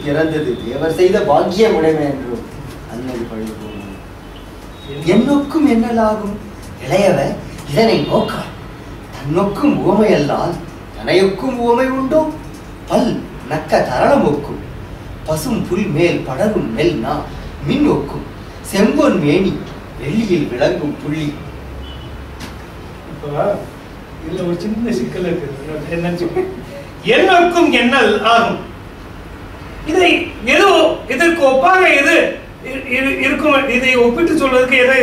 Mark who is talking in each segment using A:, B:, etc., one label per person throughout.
A: பிறந்தது தேவர் செய்த பாக்கியம் உடைமை என்று அன்னது பழி போகும். என்னொக்கும் என்னலாகும் இளையவ இதனை நோக்கா தன்னொக்கும் உவமை அல்லால் தனையொக்கும் உவமை உண்டோ? பல் நக்க தரளம் ஒக்கும் பசும் புல் மேல் படரும் நெல் நா மின் ஒக்கும் செம்பொன் மேனி வெள்ளியில் விளங்கும் புள்ளி.
B: இதுல ஒரு சின்ன சிக்கல் இருக்கு. என்ன என்னொக்கும் எண்ணல் ஆகும். இதை ஏதோ இதற்கு ஒப்பாக எது இருக்கும்? இதை ஒப்பிட்டு சொல்வதற்கு எதை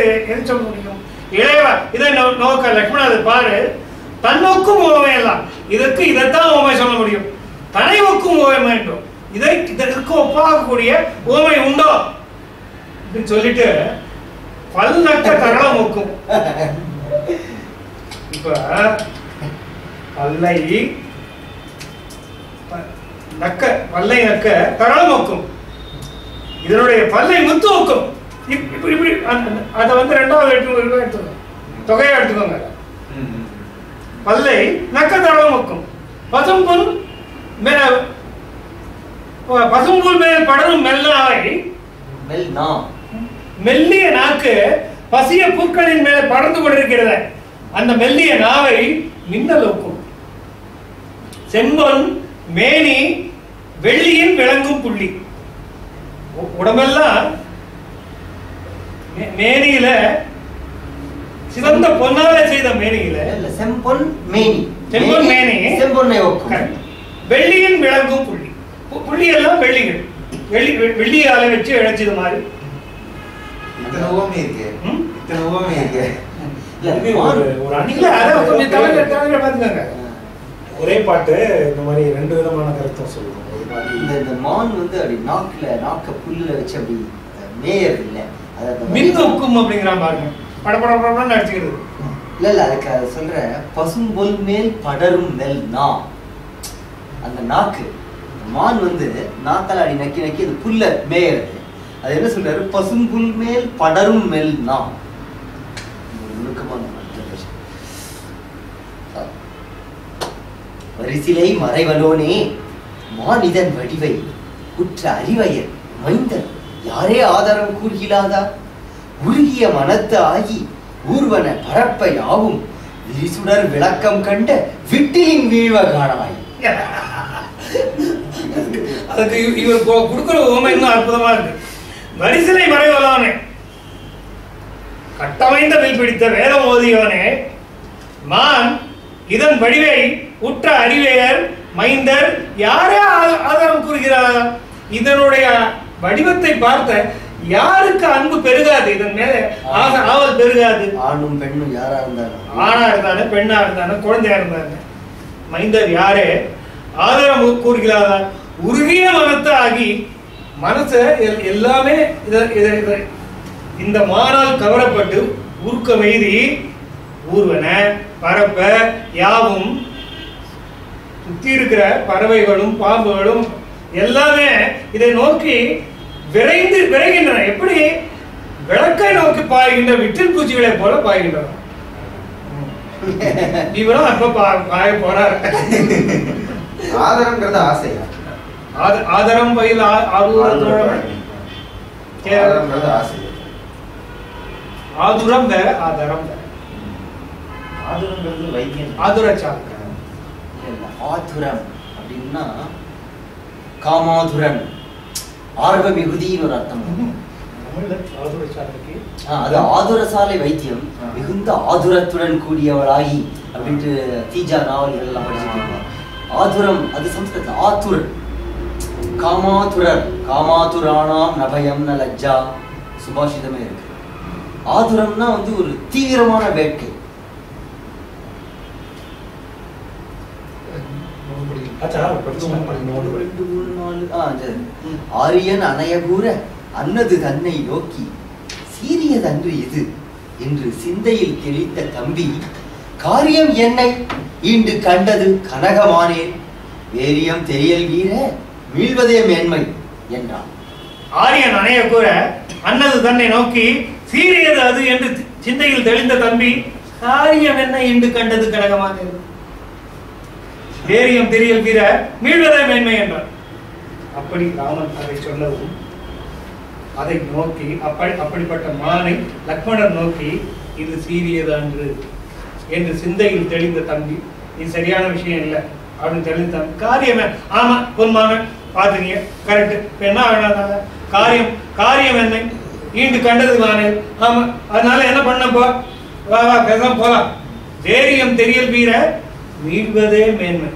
B: சொல்ல முடியும்? இளையவா இதை நோக்க லட்சுமணா அதை பாரு, தன்னோக்கும் உவமை எல்லாம் இதற்கு இதைத்தான் உவமை சொல்ல முடியும். தனை ஒக்கும் உவமை வேண்டும். இதற்கு ஒப்பாகக்கூடிய உவமை உண்டோ அப்படின்னு சொல்லிட்டு பல் நக்க தரளம் ஒக்கும். இப்ப பல்லை நக்க தரளம் ஒக்கும், இதனுடைய பல்லை முத்து ஒக்கும். இப்படி அதை ரெண்டாவது எடுத்துக்கோங்க, தொகையா எடுத்துக்கோங்க. பல்லை நக்க தரளம் ஒக்கும் பசும்புல் மேல் படரும் மெல்லிய நாக்கு பசிய பூக்களின் மேல் படர்ந்து கொண்டிருக்கிறது. அந்த மெல்லிய நாவை மின்னல் ஒக்கும். செம்பொன் மேனி வெள்ளியின் விளங்கும் புள்ளி. உடம்பெல்லாம் மேனியில சிவந்த பொன்னால செய்த மேனியில
A: செம்பொன் மேனி
B: செம்பொன்னை ஒக்கும். வெள்ளியின் விளங்கும் புள்ளி. புள்ளி எல்லாம் வெள்ளிகள், வெள்ளியால வச்சு இழைச்சது மாதிரி.
C: ஒரே பாட்டு இந்த மாதிரி ரெண்டு விதமான கருத்தும் சொல்லுவோம்.
A: இந்த மான் அப்படி நாக்க புல்லுல வச்சு அப்படி மேயர் இல்ல
B: மின்னுக்கும் அப்படிங்கிற பாருங்க, படப்படப்படன்னு அடிச்சுக்கிறது.
A: இல்ல அதுக்கு அதை சொல்ற பசும்பொல் மேல் படரும் நெல் நா. அந்த நாக்கு மான் நாக்கால அடி நக்கி நக்கி அது புல்ல மேயறது. அது என்ன சொல்றாரு? பசும்புல் மேல் படரும் மெல் நா. வரிசிலை மறைவலோனே மானிதன் வடிவை குற்ற அறிவையர் மைந்தன் யாரே ஆதாரம் கூறுகிறாதா? உருகிய மனத்து ஆகி ஊர்வன பரப்ப யாவும் விரிசுடர் விளக்கம் கண்ட விட்டியின் வீழ்வ காணாய்.
B: அதுக்கு இவர் கொடுக்கிற உவமை இன்னும் அற்புதமா இருக்கு. வரிசிலை மறைவலானே, கட்டமைந்த வில் பிடித்த வேதம் ஓதியவனே, மான் இதன் வடிவை உற்ற அறிவையர் மைந்தர் யாரே ஆதாரம் கூறுகிறார்? இதனுடைய வடிவத்தை பார்த்த யாருக்கு அன்பு பெருகாது? இதன் மேல ஆவல் பெருகாது.
A: ஆணும் பெண்ணும் யாரா இருந்தாலும்,
B: ஆணா இருந்தாலும் பெண்ணா இருந்தாலும் குழந்தையா இருந்தாலும் மைந்தர் யாரே ஆதாரம் கூறுகிறார்? உருகிய மனத்தை ஆகி மனசு எல்லாமே இந்த மானால் கவரப்பட்டு உருக்க வைதி ஊர்வன பரப்ப யாவும் சுத்தி இருக்கிற பறவைகளும் பாம்புகளும் எல்லாமே இதை நோக்கி விரைகின்றன. எப்படி விளக்கை நோக்கி பாய்கின்ற விட்டில் பூச்சிகளை போல பாய்கின்றன. இவரும் அப்ப பாய போறாரு.
A: ஆதரம்ங்கிறது ஆசையா?
B: ஆதரம் பயில் ஆதுரம் வேற, ஆதரம் வேற.
A: ஆதுரம்ங்கிறது வைத்தியம்.
B: ஆதுரச்சால்
A: ஆதுரம் அப்படின்னா காமாதுரன், ஆர்வ மிகுதின்னு ஒரு அர்த்தம். அது ஆதுரசாலை வைத்தியம், மிகுந்த ஆதுரத்துடன் கூடியவளாகி அப்படின்ட்டு தீஜா நாவல்கள் எல்லாம் படிச்சுட்டு. ஆதுரம் அது சம்ஸ்கிருதம். ஆதுரன் காமாதுரர், காமாதுரானாம் நபயம் ந லஜ்ஜா சுபாஷிதமே இருக்கு. ஆதுரம்னா ஒரு தீவிரமான வேட்கை. ஆரியன் அணையகூற அன்னது தன்னை நோக்கி சீரியதன்று இது என்று சிந்தையில் தெளித்த தம்பி, காரியம் என்னை ஈண்டு கண்டது கனகமானேன், வேரியம் தெரியல் வீர மீள்வதே மேன்மை என்றான்.
B: ஆரியன் அணையகூற அன்னது தன்னை நோக்கி சீரியது அது என்று சிந்தையில் தெளிந்த தம்பி, காரியம் என்ன ஈண்டு கண்டது கனகமானேன், வேரியம் தெரியல் வீர மீள்வதே மேன்மை என்றான். அப்படி ராமன் அதை சொல்லவும் அதை நோக்கி அப்படிப்பட்ட மானை லக்ஷ்மணர் நோக்கி இது சீரியதன்று என்று சிந்தையில் தெளிந்த தம்பி, இது சரியான விஷயம் இல்லை அப்படின்னு தெளிந்த தம்பி, காரியமே ஆமா பொன்மான பாத்துங்க கரெக்ட், என்ன ஆனாங்க காரியம் என்ன ஈண்டு கண்டது மானே, ஆமா அதனால என்ன பண்ணப்போ வா வா பேசாம போலாம், தைரியம் தெரியல் வீர மீள்வதே மேன்மை.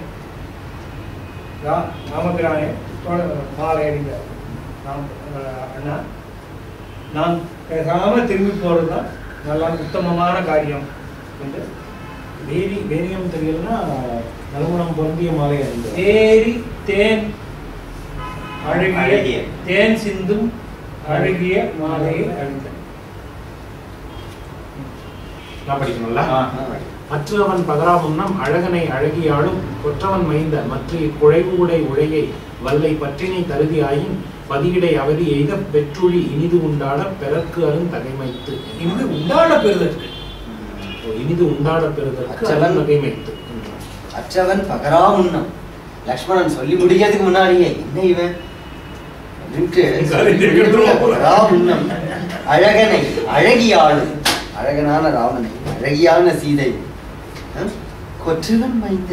B: ராமபிரானே மாலை அடிந்தார், அண்ணா நான் பேசாம திரும்பி போறதுதான் நல்லா உத்தமமான காரியம் என்று.
C: வேரியம் தெரியலன்னா நறுமணம் பொருந்திய மாலை அணிந்தார்.
B: ஏரி தேன் அழகிய தேன் சிந்தும் அழகிய மாலையை அணிந்தார்.
C: நான் படிக்கணும்ல. மற்றவன் பகராமுன்னம் அழகனை அழகியாலும் கொற்றவன் மைந்த மற்ற குழைவு உடை உடையை வல்லை பற்றினை தருதி ஆயின் பதியிடை அவதி எய்த பெற்றுழி இனிது உண்டாட பெறற்கு அருண் தகைமைத்து.
B: இனிது உண்டாட பெறுதற்கு,
C: இனிது உண்டாட பெறுதற்கு அருண் தகைமைத்து.
A: அற்றவன் பகராமுன்னம் லக்ஷ்மணன் சொல்லி முடிக்கிறதுக்கு முன்னாடியே என்ன இவன் பகராமுன்னம் அழகனை அழகியாளும், அழகனான ராமனை அழகியான சீதை கொற்றவன் மைந்த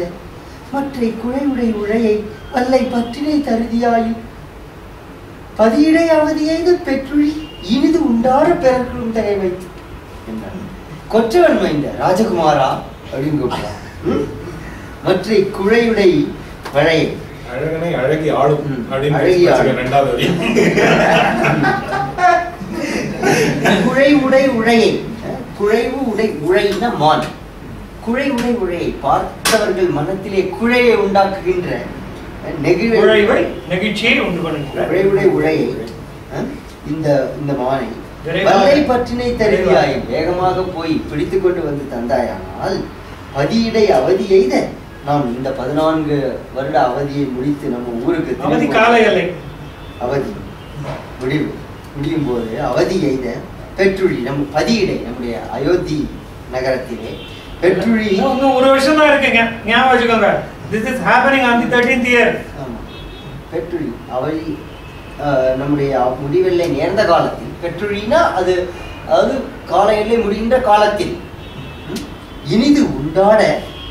A: மற்ற குழைவுடை உழையை வல்லை பற்றினை தருதியாயும் பதியிடை அவதியைது பெற்றுழி இனிது உண்டாட பெறக்கும் தகைமை என்றான். கொற்றவன் மைந்த ராஜகுமாரா அப்படின்னு கூப்பிட்டான். மற்ற குழையுடை வழையை
C: அழகனை அழகி ஆளும்
A: குழைவுடை உழையை, குழைவு உடை உழைன மான், குழை உடை உழையை பார்த்தவர்கள் மனத்திலே குழையை உண்டாக்குகின்ற
B: நெகிழ்ச்சியை உண்டு பண்ணுகின்ற
A: குழைவுடை உழையை இந்த மானை வல்லை பற்றினை தருவியாயும் வேகமாக போய் பிடித்து கொண்டு வந்து தந்தாயானால் பதியிடை அவதி எய்த நாம் இந்த 14 வருட அவதியை முடித்து நம்ம ஊருக்கு
B: அவதி கால எல்லை
A: அவதி முடியும் போது அவதி எய்த பெற்றுழி நம்ம பதியிடை நம்முடைய அயோத்தி நகரத்திலே பெற்றுழி
B: இன்னும் ஒரு வருஷம் தான் இருக்குங்க, ஞாபகம் வச்சுக்கோங்க. This is happening on the 13th year.
A: பெற்றுழி அவதி நம்முடைய முடிவெல்லை நேர்ந்த காலத்தில், பெற்றுழினா அது அதாவது கால எல்லை முடிகின்ற காலத்தில் இனிது உண்டாட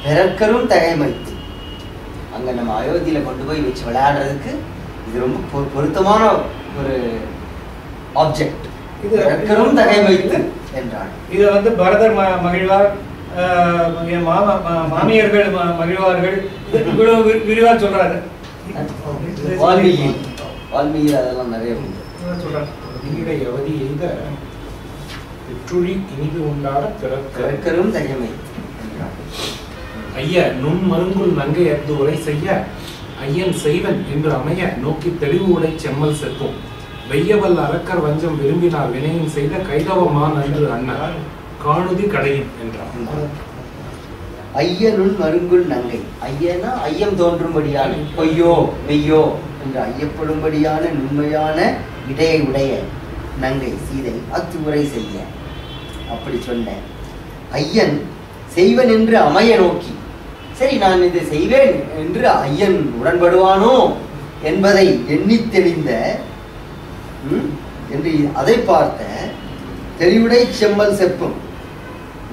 A: பிறக்கரும் தகைமைத்து. அங்க நம்ம அயோத்தியில கொண்டு போய் வச்சு விளையாடுறதுக்கு இது ரொம்ப பொருத்தமான ஒரு ஆப்ஜெக்ட். இது பிறக்கரும் தகைமைத்து என்றான்.
B: இது வந்து பரதர் மகிழ்வார், மாமியர்கள் மகிழ்வார்கள், இவ்வளவு விரிவா சொல்றாரு.
A: வால்மீகி அதெல்லாம் நிறைய
B: சொல்றாரு.
C: அவதி எய்த பெற்றுழி இனிது உண்டாட
A: பிறக்கரும் தகைமை.
C: ஐய நுண் மருங்குள் நங்கை அத்து உரை செய்ய ஐயன் செய்வன் என்று அமைய நோக்கி தெளிவு உடை செம்மல் செப்போம் வெய்யவல் அரக்கர் வஞ்சம் விரும்பினார் வினையும் செய்த கைதவமான் என்று அண்ணார் காணுதி கடையின் என்றார்.
A: ஐயனுள் மருங்குள் நங்கை, ஐயனா ஐயம் தோன்றும்படியான பொய்யோ மெய்யோ என்று ஐயப்படும்படியான நுண்மையான இடையை உடைய நங்கை சீதை அத்துமுறை செய்ய அப்படி சொன்ன ஐயன் செய்வன் என்று அமைய நோக்கி, சரி நான் இதை செய்வேன் என்று ஐயன் உடன்படுவானோ என்பதை எண்ணி தெளிந்த என்று அதை பார்த்த தெளிவுடை செம்மல் செப்பும்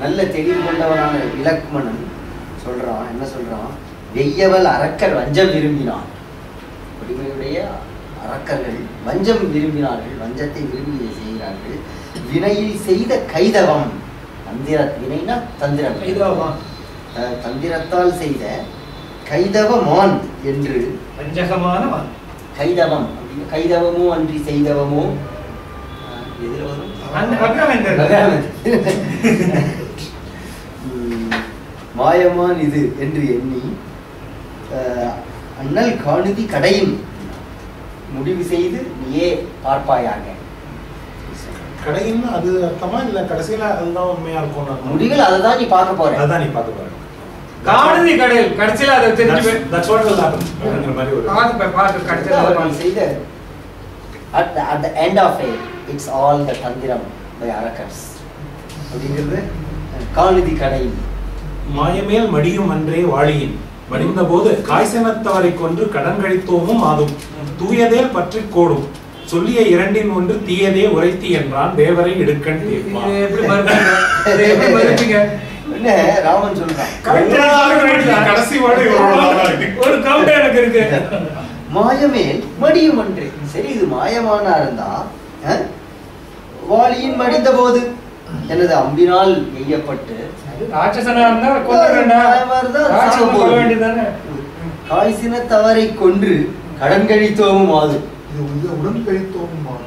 A: நல்ல தெளிவு கொண்டவனான இலக்குமணன் சொல்றான். என்ன சொல்றான்? வெய்யவல் அரக்கர் வஞ்சம் விரும்பினான். குடிமையுடைய அரக்கர்கள் வஞ்சம் விரும்பினார்கள், வஞ்சத்தை விரும்பி செய்கிறார்கள். வினையில் செய்த கைதவம், தந்திர வினைனா தந்திரம், தந்திரத்தால் செய்த கைதவமான் என்று
B: வஞ்சகமான மான்.
A: கைதவம் அப்படின்னு கைதவமோ அன்றி செய்தவமோ எதிர வரும் மாயமான் இது என்று எண்ணி அண்ணல் காணுதி கடையின் முடிவு செய்து நீயே பார்ப்பாயாக.
C: கடையின் அது அர்த்தமா இல்ல கடைசியில அதுதான் உண்மையா இருக்கும்?
A: முடிவில் அதுதான் நீ பார்க்க போற.
C: அதான் நீ பார்க்க போற.
B: காணுதி கடையில் கடைசியில அதை தெரிஞ்சு
C: that's what will happen அப்படிங்கிற மாதிரி ஒரு
B: பார்த்து கடைசியில
A: செய்த at the end of it it's all the tandiram by arakars அப்படிங்கிறது காணுதி கடையின்.
C: மாயமேல் மடியும் அன்றே வாழியின் வடிந்த போது காய்சனத்தவரை கொன்று கடன் கழித்தோமும் ஆதும் தூயதே பற்றி கோடும் சொல்லிய இரண்டின் ஒன்று தீயதே உரைத்தி என்றான் தேவரை இடுக்கண் தீர்ப்பான்.
A: என்ன ராமன் சொல்றான்,
C: கடைசி வார்த்தை
B: ஒரு கவுண்டர் எனக்கு இருக்கு.
A: மாயமேல் மடியும் அன்றே. சரி, இது மாயமானா இருந்தா வாளியின் மடிந்த போது எனது அம்பினால் எய்யப்பட்டு
B: ராட்சசனா இருந்தா கொல்ல வேண்டியதானே.
A: காய்சின தவறை கொன்று கடன் கழித்தோமும் ஆது.
D: உடன் கழித்தோமும் ஆது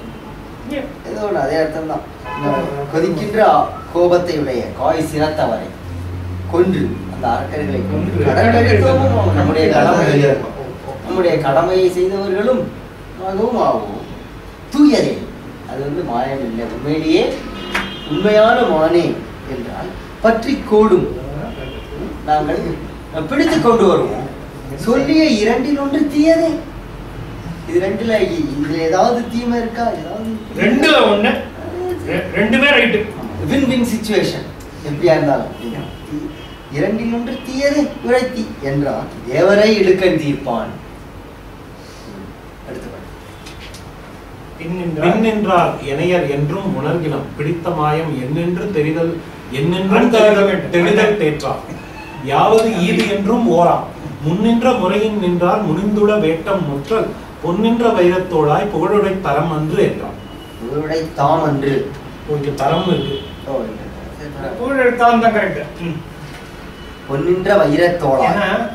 A: ஏதோ ஒன்று அதே அர்த்தம் தான். கொதிக்கின்ற கோபத்தை உடைய காய்சின தவறை கொன்று அந்த அரக்கர்களை கொன்று கடன் கழித்தோமும் நம்முடைய கடமையை செய்தவர்களும் ஆகவும் ஆகும். தூயதே, அது மாயம் இல்லை, உண்மையிலேயே உண்மையான மானே என்றால் பற்றி கோடும் நாங்கள் பிடித்து கொண்டு வருவோம். சொல்லிய இரண்டில் ஒன்று தீயதே. இது இதுல ஏதாவது தீமை இருக்கா? ஏதாவது
B: ரெண்டுல ஒண்ணு, ரெண்டுமே ரைட்டு.
A: வின் வின் சிச்சுவேஷன் எப்படியா இருந்தாலும் இரண்டில் ஒன்று தீயதே உரைத்தி என்றால் தேவரை இடுக்கண் தீர்ப்பான்.
C: பின்னென்றால் இணையர் என்றும் உணர்கினம் பிடித்த மாயம் என்னென்று தெரிதல் என்னென்றும் தெரிதல் தேற்றார் யாவது ஈது என்றும் ஓராம் முன்னின்ற முறையின் நின்றால் முனிந்துட வேட்டம் முற்றல் பொன்னின்ற வைரத்தோடாய் புகழுடை தரம் அன்று என்றான்.
A: புகழுடை தாம் அன்று
C: கொஞ்சம் தரம் இருக்கு.
B: புகழுடை தாம் தான் கரெக்ட்.
A: பொன்னின்ற வைரத்தோடா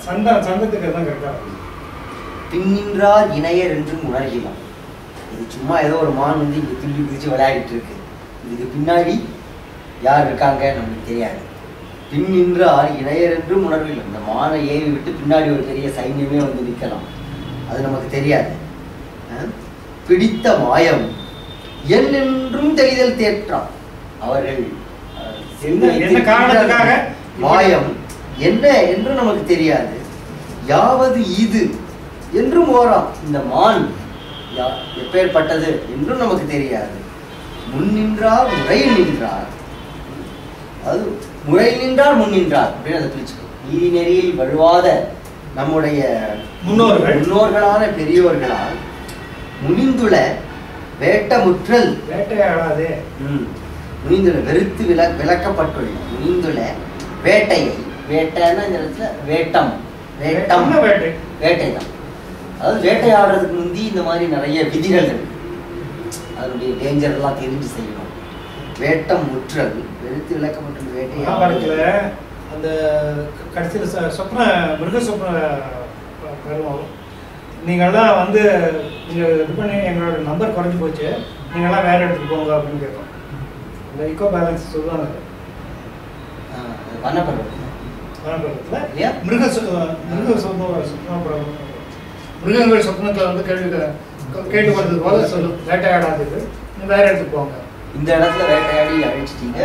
B: சந்தத்துக்கு தான் கரெக்டா.
A: பின்னின்றார் இணையர் என்றும் உணர்கினம். இது சும்மா ஏதோ ஒரு மான் இங்க துள்ளி குதிச்சு விளையாடிட்டு இருக்கு. இதுக்கு பின்னாடி யார் இருக்காங்க நமக்கு தெரியாது. பின் நின்றார் இணையர் என்றும் உணர்வில். இந்த மானை ஏவி விட்டு பின்னாடி ஒரு பெரிய சைன்யமே வந்து நிற்கலாம், அது நமக்கு தெரியாது. பிடித்த மாயம் என்னென்றும் தெரிதல் தேற்றான். அவர்கள் மாயம் என்ன என்று நமக்கு தெரியாது. யாவது இது என்றும் ஓராம், இந்த மான் எப்பேற்பட்டது என்றும் நமக்கு தெரியாது. முன் நின்றார் முறை நின்றார், அது முறை நின்றார் முன் நின்றார் அப்படின்னு அதை பிரிச்சுக்கோ. நீதி நெறியில் வழுவாத நம்முடைய முன்னோர்களான பெரியோர்களால் முனிந்துள வேட்ட முற்றல்
B: வேட்டையாடாதே
A: முனிந்துள வெறுத்து விளக்கப்பட்டுள்ள முனிந்துள வேட்டையை வேட்டைன்னா இந்த இடத்துல வேட்டம் வேட்டம் வேட்டை தான். அதாவது வேட்டையாடுறதுக்கு முந்தி இந்த மாதிரி நிறைய விதிகள் இருக்கு, அதனுடைய டேஞ்சர் எல்லாம் தெரிஞ்சு செய்யணும். வேட்டம் முற்றல் வெறுத்து விளக்கப்பட்டுள்ள வேட்டையாடுறதுல
B: அந்த கடைசியில் சொப்ன மிருக சொப்ன வரும். நீங்கள்லாம் வந்து நீங்கள் இது பண்ணி எங்களோட நம்பர் குறைஞ்சி போச்சு, நீங்கள்லாம் வேறு இடத்துக்கு போங்க அப்படின்னு கேட்போம். இந்த ஈக்கோ பேலன்ஸ் சொல்லுவாங்க. மிருகங்கள் சொப்னத்தில் வந்து கேட்டு வந்தது போல சொல்லும், வேட்டையாடாதது, வேற இடத்துக்கு போங்க.
A: இந்த இடத்துல வேட்டையாடி அழிச்சிட்டீங்க,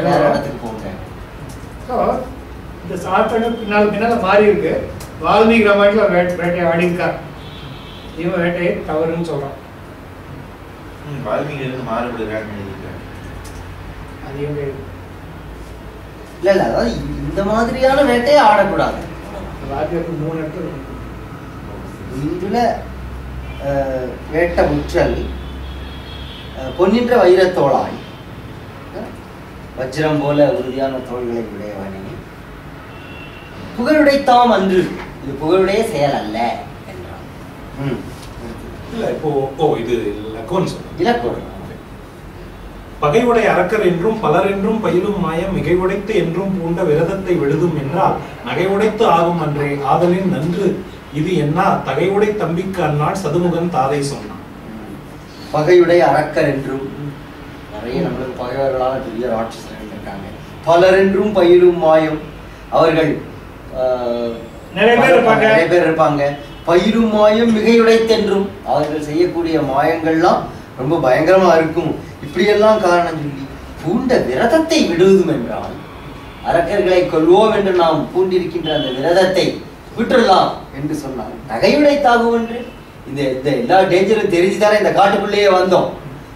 A: வேற இடத்துக்கு போங்க.
B: ஸோ இந்த சாத்தனை பின்னால் மாறி இருக்கு. வால்மீகி ராமாயணத்தில் ஒரு வேட்டையை ஆடி இருக்கார். இவன் வேட்டையை தவறுன்னு சொல்றான்.
D: வால்மீகி மாறுபடுறான்னு
A: அது இல்லை இல்லை, அதாவது இந்த மாதிரியான வேட்டையை ஆடக்கூடாது.
B: ராஜ்யத்துக்கு 3 இடத்துல
A: இந்துல வேட்ட முற்றல் பொன்னின்ற வைரத்தோளாய் வஜ்ரம் போல உறுதியான தோள்களை உடையவனே புகழுடைத்தாம் அன்று, இது புகழுடைய செயல் அல்ல என்றான்.
C: இப்போ இது
A: இலக்கோடு
C: பகைவுடை அரக்கர் என்றும் பலர் என்றும் பயிலும் மாயம் மிகை உடைத்து என்றும் பூண்ட விரதத்தை விழுதும் என்றால் நகை உடைத்து ஆகும் அன்றே ஆதலின் நன்று இது என்ன தகையுடை தம்பிக்கு அந்நாள் சதுமுகன் தாதை சொன்னான்.
A: பகையுடைய அரக்கர் என்றும் நிறைய நம்மளுக்கு பகைவர்களான பெரிய ராட்சசர்கள் இருக்காங்க. பலர் என்றும் பயிலும் மாயம், அவர்கள்
B: நிறைய
A: பேர் இருப்பாங்க. பயிலும் மாயம் மிகையுடைத்தென்றும், அவர்கள் செய்யக்கூடிய மாயங்கள்லாம் ரொம்ப பயங்கரமா இருக்கும். இப்படியெல்லாம் காரணம் சொல்லி பூண்ட விரதத்தை விடுவதும் என்றால் அரக்கர்களை கொள்வோம் என்று நாம் பூண்டிருக்கின்ற அந்த விரதத்தை விட்டுடலாம் என்று சொன்னால் நகையுடைத்தாகும் என்று இந்த எல்லா டேஞ்சரும் தெரிஞ்சுதானே இந்த காட்டுக்குள்ளேயே வந்தோம்.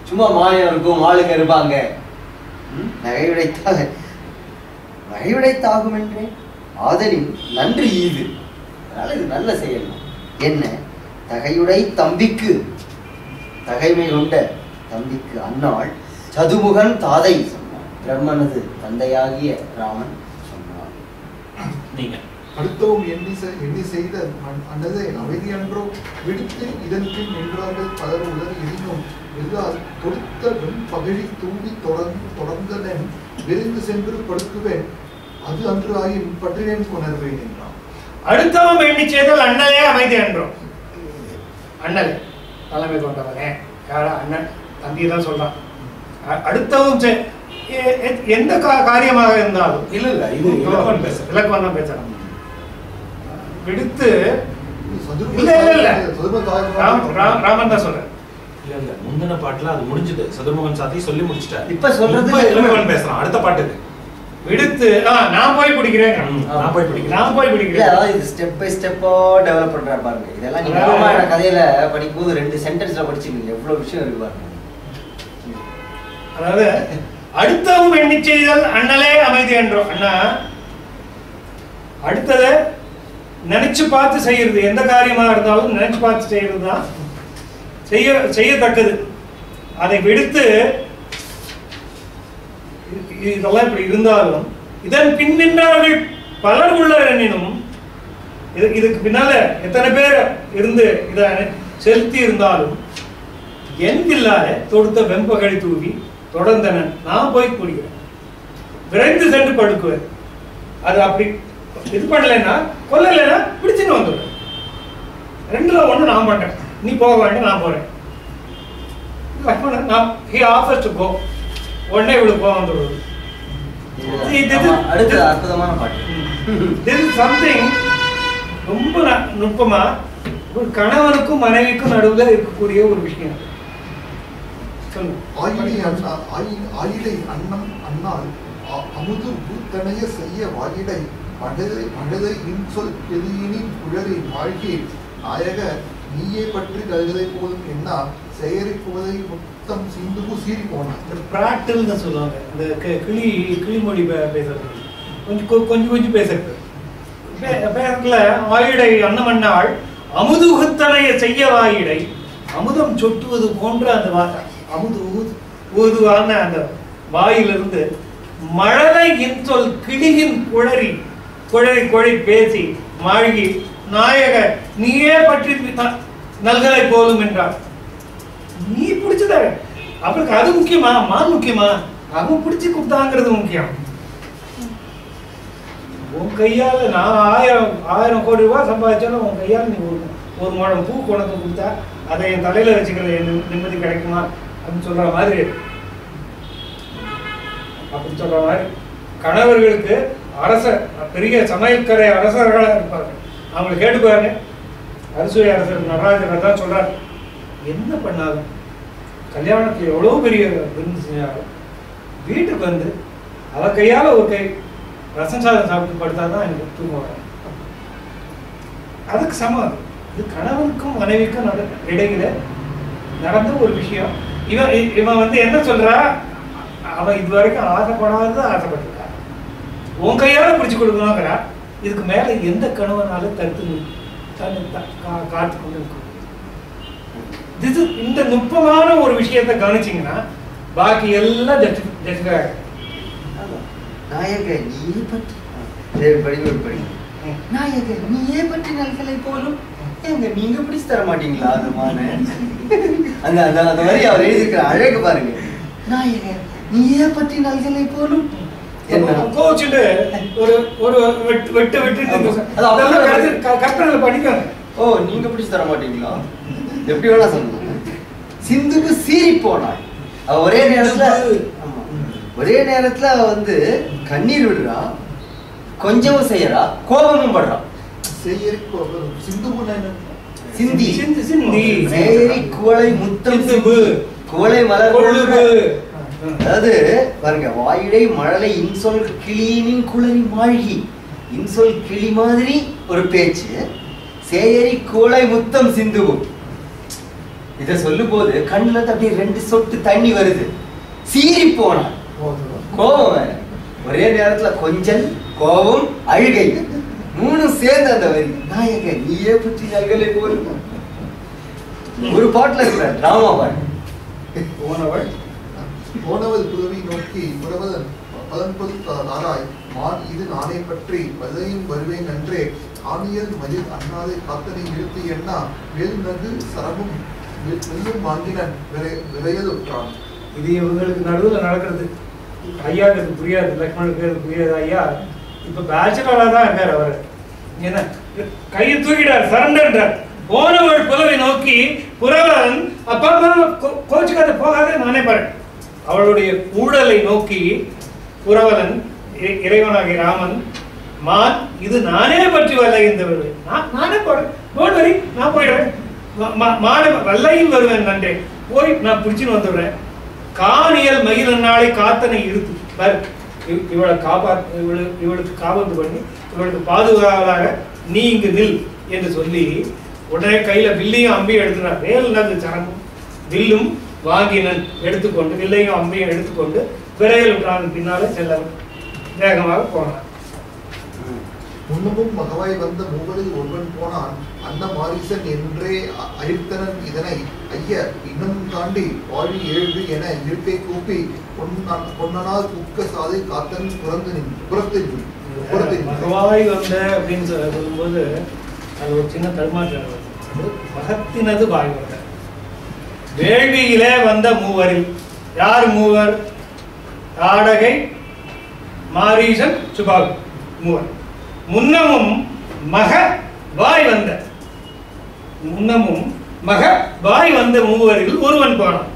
A: சும்மா மாயம் இருக்கும், ஆளுங்க இருப்பாங்க. நகையுடைத்தாகும் என்றே ஆதலின் நன்று ஈது, அதனால இது நல்ல செயல். என்ன தகையுடை தம்பிக்கு, தகைமை கொண்ட தம்பிக்கு அன்னாள் சதுமுகன் தாதை சொன்னான். பிரம்மனது தந்தையாகிய ராமன் சொன்னான்.
C: நீங்க
D: அடுத்தவும் எண்ணி செய்த அன்னதை அமைதி அன்றோ விடுத்து இதன் பின் நின்றார்கள் பலர் உலர் எனினும் எல்லார் தொடுத்த வெண்பகழி தூவி தொடர்ந்தனன் விரைந்து சென்று படுக்குவேன் அது அன்று ஆயின் பற்றினேன் கொணர்வேன் என்றான்.
B: அடுத்தவன் எண்ணி செய்தால் அண்ணலே அமைதி என்றோம். அண்ணல் தலைமை கொண்டவனே, யாரா அண்ணன் தம்பி தான் சொல்றான். அடுத்தவன் எந்த காரியமாக இருந்தாலும்
C: இல்ல இல்ல இது
B: இலக்கணம் தான் பேசுறான். விடுத்து ராமன் தான் சொல்றேன்.
C: இல்ல இல்ல முந்தின பாட்டுல அது முடிஞ்சது. சதுர்முகன் சாத்தி சொல்லி முடிச்சிட்டாரு.
A: இப்ப சொல்றது
C: இளவன் பேசுறான். அடுத்த பாட்டு
B: விடுத்து நான் போய் பிடிக்கிறேன்.
A: அதாவது இது ஸ்டெப் பை ஸ்டெப்பா டெவலப் பண்ற பாருங்க. இதெல்லாம் நீங்க ராமாயண கதையில படிக்கும்போது 2 சென்டென்ஸ்ல படிச்சுக்கீங்க. எவ்வளவு விஷயம் இருக்கு பாருங்க.
B: அதாவது அடுத்தவும் எண்ணி செய்தல் அண்ணலே அமைதி என்றோம். அண்ணா அடுத்ததை நினைச்சு பார்த்து செய்யறது, எந்த காரியமாக இருந்தாலும் நினைச்சு பார்த்து செய்யறது தான் செய்யத்தக்கது. அதை விடுத்து இதெல்லாம் இப்படி இருந்தாலும் இதன் பின் நின்றார்கள் பலர் உள்ளனர் எனினும் இதுக்கு பின்னால எத்தனை பேர் இருந்து இதை செலுத்தி இருந்தாலும் என் இல்லாத தொடுத்த வெம்பகழி தூவி தொடர்ந்தனன் நான் போய் குடிக்கிறேன், விரைந்து சென்று படுக்குவேன். அது அப்படி இது பண்ணலைன்னா கொல்லலைன்னா பிடிச்சுன்னு வந்துடுவேன். 2ல 1 நான் பண்றேன், நீ போக வேண்டாம் நான் போறேன். Lakshmanan he offers to go. உடனே இவளுக்கு போக வந்துடுவது.
A: அடுத்த அற்புதமான பாட்டு.
B: This is something ரொம்ப நுட்பமா ஒரு கணவனுக்கும் மனைவிக்கும் நடுவில் இருக்கக்கூடிய ஒரு விஷயம்.
D: ஆயிலை அன்னம் அன்னால் அமுது பூத்தனைய செய்ய வாயிடை மடதை இன்சொல் எதியினின் குழறி வாழ்க்கை நாயக நீயே பற்றி கழுதை போதும் என்ன செயறி போதை முத்தம் சிந்துகு சீறி போனான்.
B: பிராட்டில் தான் சொல்லுவாங்க. இந்த கிளிமொழி பேசுறது கொஞ்சம் பேசுறது பேசத்துல வாயிடை அன்னமன்னாள் அமுது உகுத்தனைய செய்ய வாயிடை அமுதம் சொட்டுவது போன்ற அந்த அமுது ஊதுவான அந்த வாயிலிருந்து மழலை இன்சொல் கிளியின் குழறி பேசி மாழ்கி நாயக நீயே பற்றி நல்கலை போலும் என்றார். நீ பிடிச்சத அவருக்கு அது முக்கியமா, மான் முக்கியமா, அவன் பிடிச்சு கொடுத்தாங்கிறது முக்கியம். உன் கையால நான் 1000 கோடி ரூபாய் சம்பாதிச்சாலும் உன் கையால் நீ ஒரு முழம் பூ கொண்டு கொடுத்தா அதை என் தலையில வச்சுக்கிறது நிம்மதி கிடைக்குமா அப்படின்னு சொல்ற மாதிரி, அப்படின்னு சொல்ற மாதிரி கணவர்களுக்கு அரசர் பெரிய சமையல்கரை அரசர்களாக இருப்பாங்க. அவங்களை கேட்டு பாருங்க. அரிசுவை அரசர் நடராஜர் தான் சொல்றாரு, என்ன பண்ணாலும் கல்யாணத்துல எவ்வளவு பெரிய விருந்து செஞ்சாலும் வீட்டுக்கு வந்து அவ கையால ஒரு கை ரசம் சாதம் சாப்பிட்டு படுத்தாதான் எனக்கு தூக்கம் வரும். அதுக்கு சமம். இது கணவனுக்கும் மனைவிக்கும் இடையில நடந்த ஒரு விஷயம். இவன் வந்து என்ன சொல்றா, அவன் இது வரைக்கும் ஆசைப்படாதது ஆசைப்பட்டிருக்கா, உன் கையால பிடிச்சு கொடுக்கணுங்கிறா. இதுக்கு மேல எந்த கணவனாலும் தடுத்து காத்து கொண்டு இருக்கும். இந்த நுட்பமான ஒரு விஷயத்தை கவனிச்சீங்கன்னா பாக்கி எல்லாம்
A: நாயக நீயே பற்றி நாயக நீயே பற்றி நல்கலை போலும் எங்க நீங்க பிடிச்சு தர மாட்டீங்களா? அந்த மான அந்த அந்த மாதிரி அவர் எழுதியிருக்கிற அழகு பாருங்க. நாயக நீயே பற்றி நல்கலை போலும்
B: கோச்சுட்டு ஒரு ஒரு வெட்டு கற்பனை படிக்காங்க.
A: ஓ நீங்க பிடிச்சு தர மாட்டீங்களா? எப்படி வேணா சொல்லுங்க. சிந்துக்கு சீறி போனாள். அவ ஒரே நேரத்துல வந்து கண்ணீர் விடுறா, கொஞ்சமும் செய்யறா, கோபமும் படுறா. சிந்தி சேரி குவளை முத்தம் குவளை மலர். அதாவது பாருங்க, வாயிடை மழலை இன்சொல் கிளியின் குளறி மாழ்கி. இன்சொல் கிளி மாதிரி ஒரு பேச்சு. சேரி குவளை முத்தம் சிந்துவும். இதை சொல்லும் போது கண்ணுல அப்படியே 2 சொட்டு தண்ணி வருது. சீறி போனான், கோபம் வேற. ஒரே நேரத்துல கொஞ்சல், கோபம், அழுகை. மூணும் சேர்ந்து அந்த வரி நாயக நீயே பற்றி அகலை போருங்க. ஒரு பாட்டுல இருக்கிற டிராமா பாட்டு.
D: போனவள் புதவி நோக்கி புறவதன் பதன்பது தாராய் மான் இது நானே பற்றி வதையும் வருவேன் நன்றே ஆணியல் மதில் அண்ணாதை காத்தனை இழுத்து எண்ணா வேல் நகு சரமும் வெல்லும் வாங்கினன் விரையதுற்றான்.
B: இது இவங்களுக்கு நடுவில் நடக்கிறது. ஐயாவுக்கு புரியாது, லக்ஷ்மணுக்கு புரியாது. ஐயா இப்ப பேச்சுலரா தான் இருக்காரு. அவர் என்ன கையை தூக்கிட்டார், சரண்டர். போனவள் புலவை நோக்கி புறவன் அப்பா கோச்சுக்காத போகாத நானே பாரு. அவளுடைய ஊழலை நோக்கி புறவலன் இறைவனாகிய ராமன் மான் இது நானே பற்றி வல்லைகின்றவர்கள் நானே போறேன், டோன்ட் வரி, நான் போயிடுறேன். மாட வல்லையும் வருவேன் நன்றே, போய் நான் பிடிச்சின்னு வந்துடுறேன். காணியல் மகிழ் நாளை காத்தனை இழுத்து பாரு. இவளை இவளுக்கு காபந்து பண்ணி இவளுக்கு பாதுகாவலாக நீ இங்கு நில் என்று சொல்லி உடனே கையில வில்லையும் அம்பையும் எடுத்துனார். வேல் நகு சரமும் வில்லும் வாங்கினன் எடுத்துக்கொண்டு வில்லையும் அம்பையும் எடுத்துக்கொண்டு விரைவில் விட்டான். பின்னாலே செல்ல வேகமாக போனான்.
D: முன்னமும் மகவாய் வந்த மூவரில் ஒருவன் போனான். அன்ன மாரிசன் என்றே அழித்தனன் இதனை ஐய இன்னும் தாண்டி வாழி ஏழு என இருப்பை கூப்பி பொன்னனால் குக்க சாதை காத்தன் புறத்தில்
B: மகவாய் வந்த அப்படின்னு சொல்லும்போது அது ஒரு சின்ன தடுமாற்றம். மகத்தினது வாய் வந்த வேள்வியிலே வந்த மூவரில் யார் மூவர்? தாடகை, மாரீசன், சுபாகு மூவர். முன்னமும் மக வாய் வந்த மூவரில் ஒருவன் போனான்.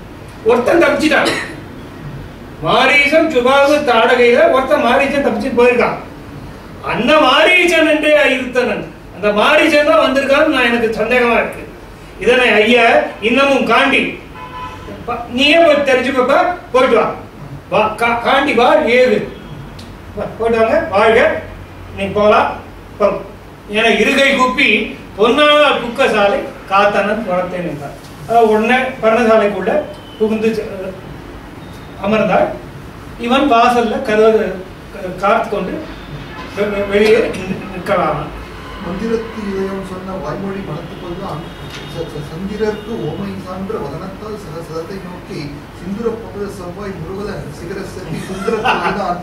B: ஒருத்தன் தப்பிச்சிட்டான். மாரீசன் சுபாகு தாடகையில ஒருத்தன் மாரீசன் தப்பிச்சு போயிருக்கான். அண்ண மாரீசன் என்றே இருத்தனன், அந்த மாரீசன் தான் வந்திருக்கான்னு நான் எனக்கு சந்தேகமா இருக்கு. இதனை ஐயா இன்னமும் காண்டி நீயே போய் தெரிஞ்சுக்கப்ப போயிட்டு வா. காண்டி வா ஏழு போயிட்டு வாங்க, வாழ்க, நீ போலாம் என இருகை கூப்பி பொன்னான புக்க சாலை காத்தனன் புறத்தே நின்றார். உடனே பர்ணசாலைக்குள்ள புகுந்து அமர்ந்தாள். இவன் வாசல்ல கதவை காத்து கொண்டு வெளியே நிற்கலாம்.
D: மந்திரத்து இதயம் சொன்ன வாய்மொழி மனத்துக்கொள்தான் சந்திரர்க்கு ஓமை சான்ற வதனத்தால் சதத்தை நோக்கி சிந்துர பகல செவ்வாய் முருகலன் சிகர செல்வி சுந்தரத்தான்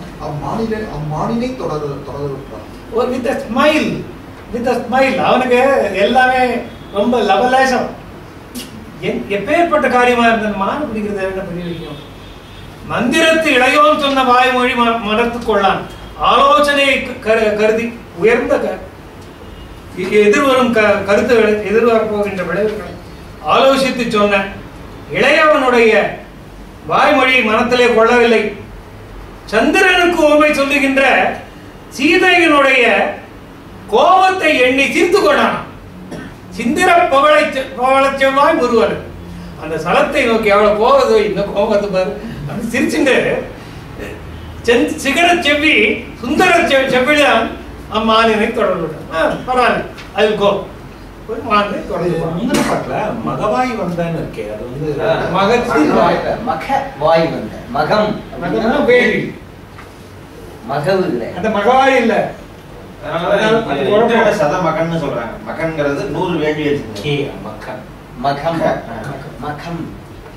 D: அம்மானினை தொடர்கிறான்.
B: With smile. அவனுக்கு எல்லாமே ரொம்ப லவலேசம். எப்பேற்பட்ட காரியமா இருந்த மான பிடிக்கிறது என்ன பெரிய விஷயம். மந்திரத்து இளையோன் சொன்ன வாய்மொழி மனத்துக்கொள்ளான். ஆலோசனையை கருதி உயர்ந்த எதிர்வரும் கருத்துக்களை எதிர்வரப்போகின்ற விளைவுகளை ஆலோசித்து சொன்ன இளையவனுடைய வாய்மொழியை மனத்திலே கொள்ளவில்லை. சந்திரனுக்கு உண்மை சொல்லுகின்ற சீதையினுடைய கோபத்தை எண்ணி தீர்த்து கொண்டான். சிந்திர பவள செவ்வாய் முருகன் அந்த சலத்தை நோக்கி அவ்வளவு போகுது, இந்த கோபத்தை பாரு அப்படி சிரிச்சுட்டு சிகர செவ்வி சுந்தர செவ்விதான் அம்மானினை தொடர்புட்டான். பரவாயில்ல, அது கோ மானை தொடர்பு.
C: முந்தின பாட்டுல மகவாய் வந்தான்னு இருக்கே, அது வந்து
A: மகத்தின் வாய் வந்த மகம்
B: வேள்வி
E: மகவு இல்லை,
B: அந்த மகவாய் இல்ல.
E: சத மகன்னு சொல்றாங்க. மகன்ங்கிறது 100 வேள்வி
C: மக்கன்
A: மகம் மகம்.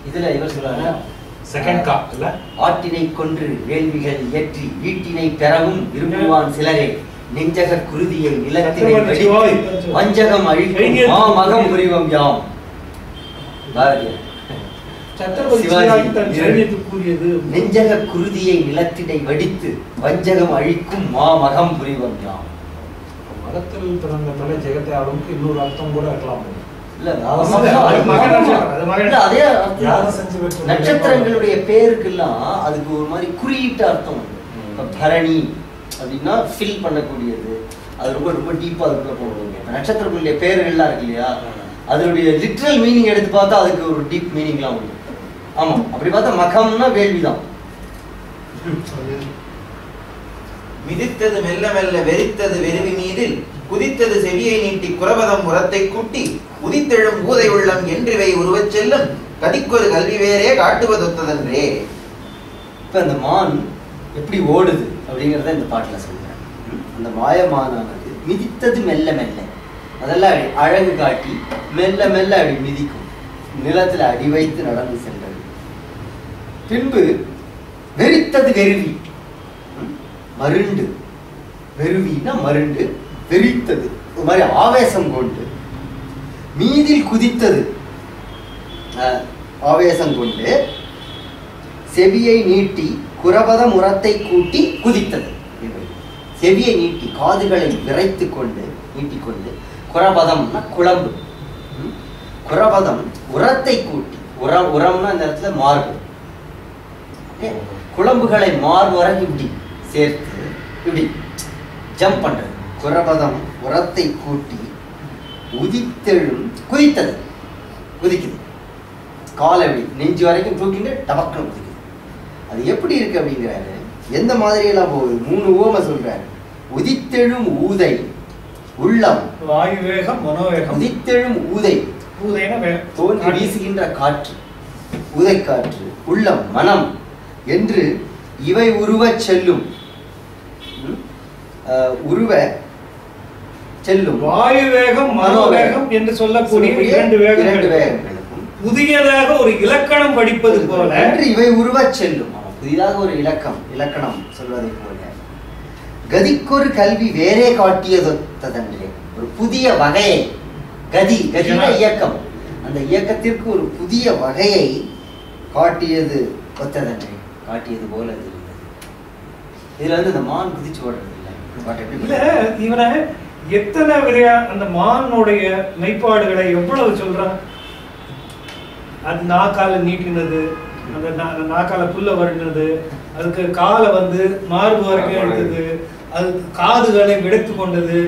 A: இதுல இவர் சொல்றாங்க
C: செகண்ட் கா இல்ல,
A: ஆட்டினை கொன்று வேள்விகள் ஏற்றி வீட்டினை பெறவும் விரும்புவான் சிலரே நெஞ்சக குருதியை நிலத்தினை வெடித்து வஞ்சகம் அழிக்கும் மகம் புரிவம் யாம். நெஞ்சக குருதியை நிலத்தினை வடித்து வஞ்சகம் அழிக்கும் மகம் புரிவம் யாம்.
C: மதத்தில் பிறந்த தலை ஜெகத்தை ஆளுக்கு இன்னொரு அர்த்தம் கூட இருக்கலாம்.
A: நட்சத்திரங்களுடைய பேருக்கெல்லாம் அதுக்கு ஒரு மாதிரி குறியீட்டு அர்த்தம். பரணி அப்படின்னா ஃபில் பண்ணக்கூடியது, அது ரொம்ப ரொம்ப டீப்பா அதுக்குள்ள போடுவாங்க. நட்சத்திரங்களுடைய பேர்கள்லாம் இருக்கு இல்லையா, அதனுடைய லிட்ரல் மீனிங் எடுத்து பார்த்தா அதுக்கு ஒரு டீப் மீனிங்லாம் உண்டு. ஆமா, அப்படி பார்த்தா மகம்னா வேள்விதான்.
E: மிதித்தது மெல்ல மெல்ல வெறித்தது வெறுவி மீதில் குதித்தது செவியை நீட்டி குரபதம் உரத்தை கூட்டி உதித்தெழும் ஊதை உள்ளம் என்றிவை உருவச் செல்லும் கதிக்கொரு கல்வி வேறே காட்டுவதொத்ததன்றே.
A: இப்ப அந்த மான் எப்படி ஓடுது அப்படிங்கிறத இந்த பாட்டுல சொல்றேன். அந்த மாயமானது மிதித்தது மெல்ல மெல்ல. அதெல்லாம் அழகு காட்டி மெல்ல மெல்ல அப்படி மிதிக்கும். நிலத்துல அடி வைத்து நடந்து சென்றது. பின்பு வெறித்தது வெறுவி. மருண்டு, வெறுவின்னா மருண்டு, வெறித்தது ஒரு மாதிரி ஆவேசம் கொண்டு. மீதில் குதித்தது, ஆவேசம் கொண்டு. செவியை நீட்டி குரபத முரத்தை கூட்டி குதித்தது. செவியை நீட்டி காதுகளை விரைத்து கொண்டு நீட்டிக்கொண்டு. குரபதம்னா குழம்பு. குரபதம் உரத்தை கூட்டி. உரம்னா இந்த இடத்துல மார்பு. குழம்புகளை மார்புற இப்படி சேர்த்து இப்படி ஜம்ப் பண்றது. குரபதம் உரத்தை கூட்டி உதித்தெழும் குதித்தது. குதிக்குது. காலை அப்படி நெஞ்சு வரைக்கும் தூக்கிட்டு டபக்குன்னு குதிக்குது. அது எப்படி இருக்கு அப்படிங்கிறாரு. எந்த மாதிரியெல்லாம் போகுது? 3 ஓமை சொல்றாரு. உதித்தெழும் ஊதை உள்ளம்,
B: வாயு வேகம், மனோவேகம்.
A: உதித்தெழும் ஊதை, தோன்றி வீசுகின்ற காற்று, ஊதை காற்று, உள்ளம், மனம் என்று இவை உருவ செல்லும். உருவ செல்லும்.
B: வாயு வேகம், மனோவேகம் என்று சொல்லக்கூடிய 2 வேகங்களுக்கும் புதியதாக ஒரு இலக்கணம் படிப்பது போல
A: என்று இவை உருவ செல்லும். புதிதாக ஒரு இலக்கணம் சொல்வதை போல கதிக்கொரு கல்வி வேறே காட்டியதொத்ததன்றே. ஒரு புதிய வகையை, கதினா இயக்கம், அந்த இயக்கத்திற்கு ஒரு புதிய வகையை காட்டியது ஒத்ததன்றே, காட்டியது போல இருந்தது. இதுல வந்து இந்த மான் குதிச்சு ஓடுறது
B: இல்ல. இவனை எத்தனை வரையா அந்த மானுடைய மெய்ப்பாடுகளை எவ்வளவு சொல்றான். அது நாக்கால நீட்டினது, அந்த நாக்கால புல்ல வருடினது, அதுக்கு காலை வந்து மார்பு வரைக்கும் எடுத்தது, அது காதுகளை விடுத்து கொண்டது.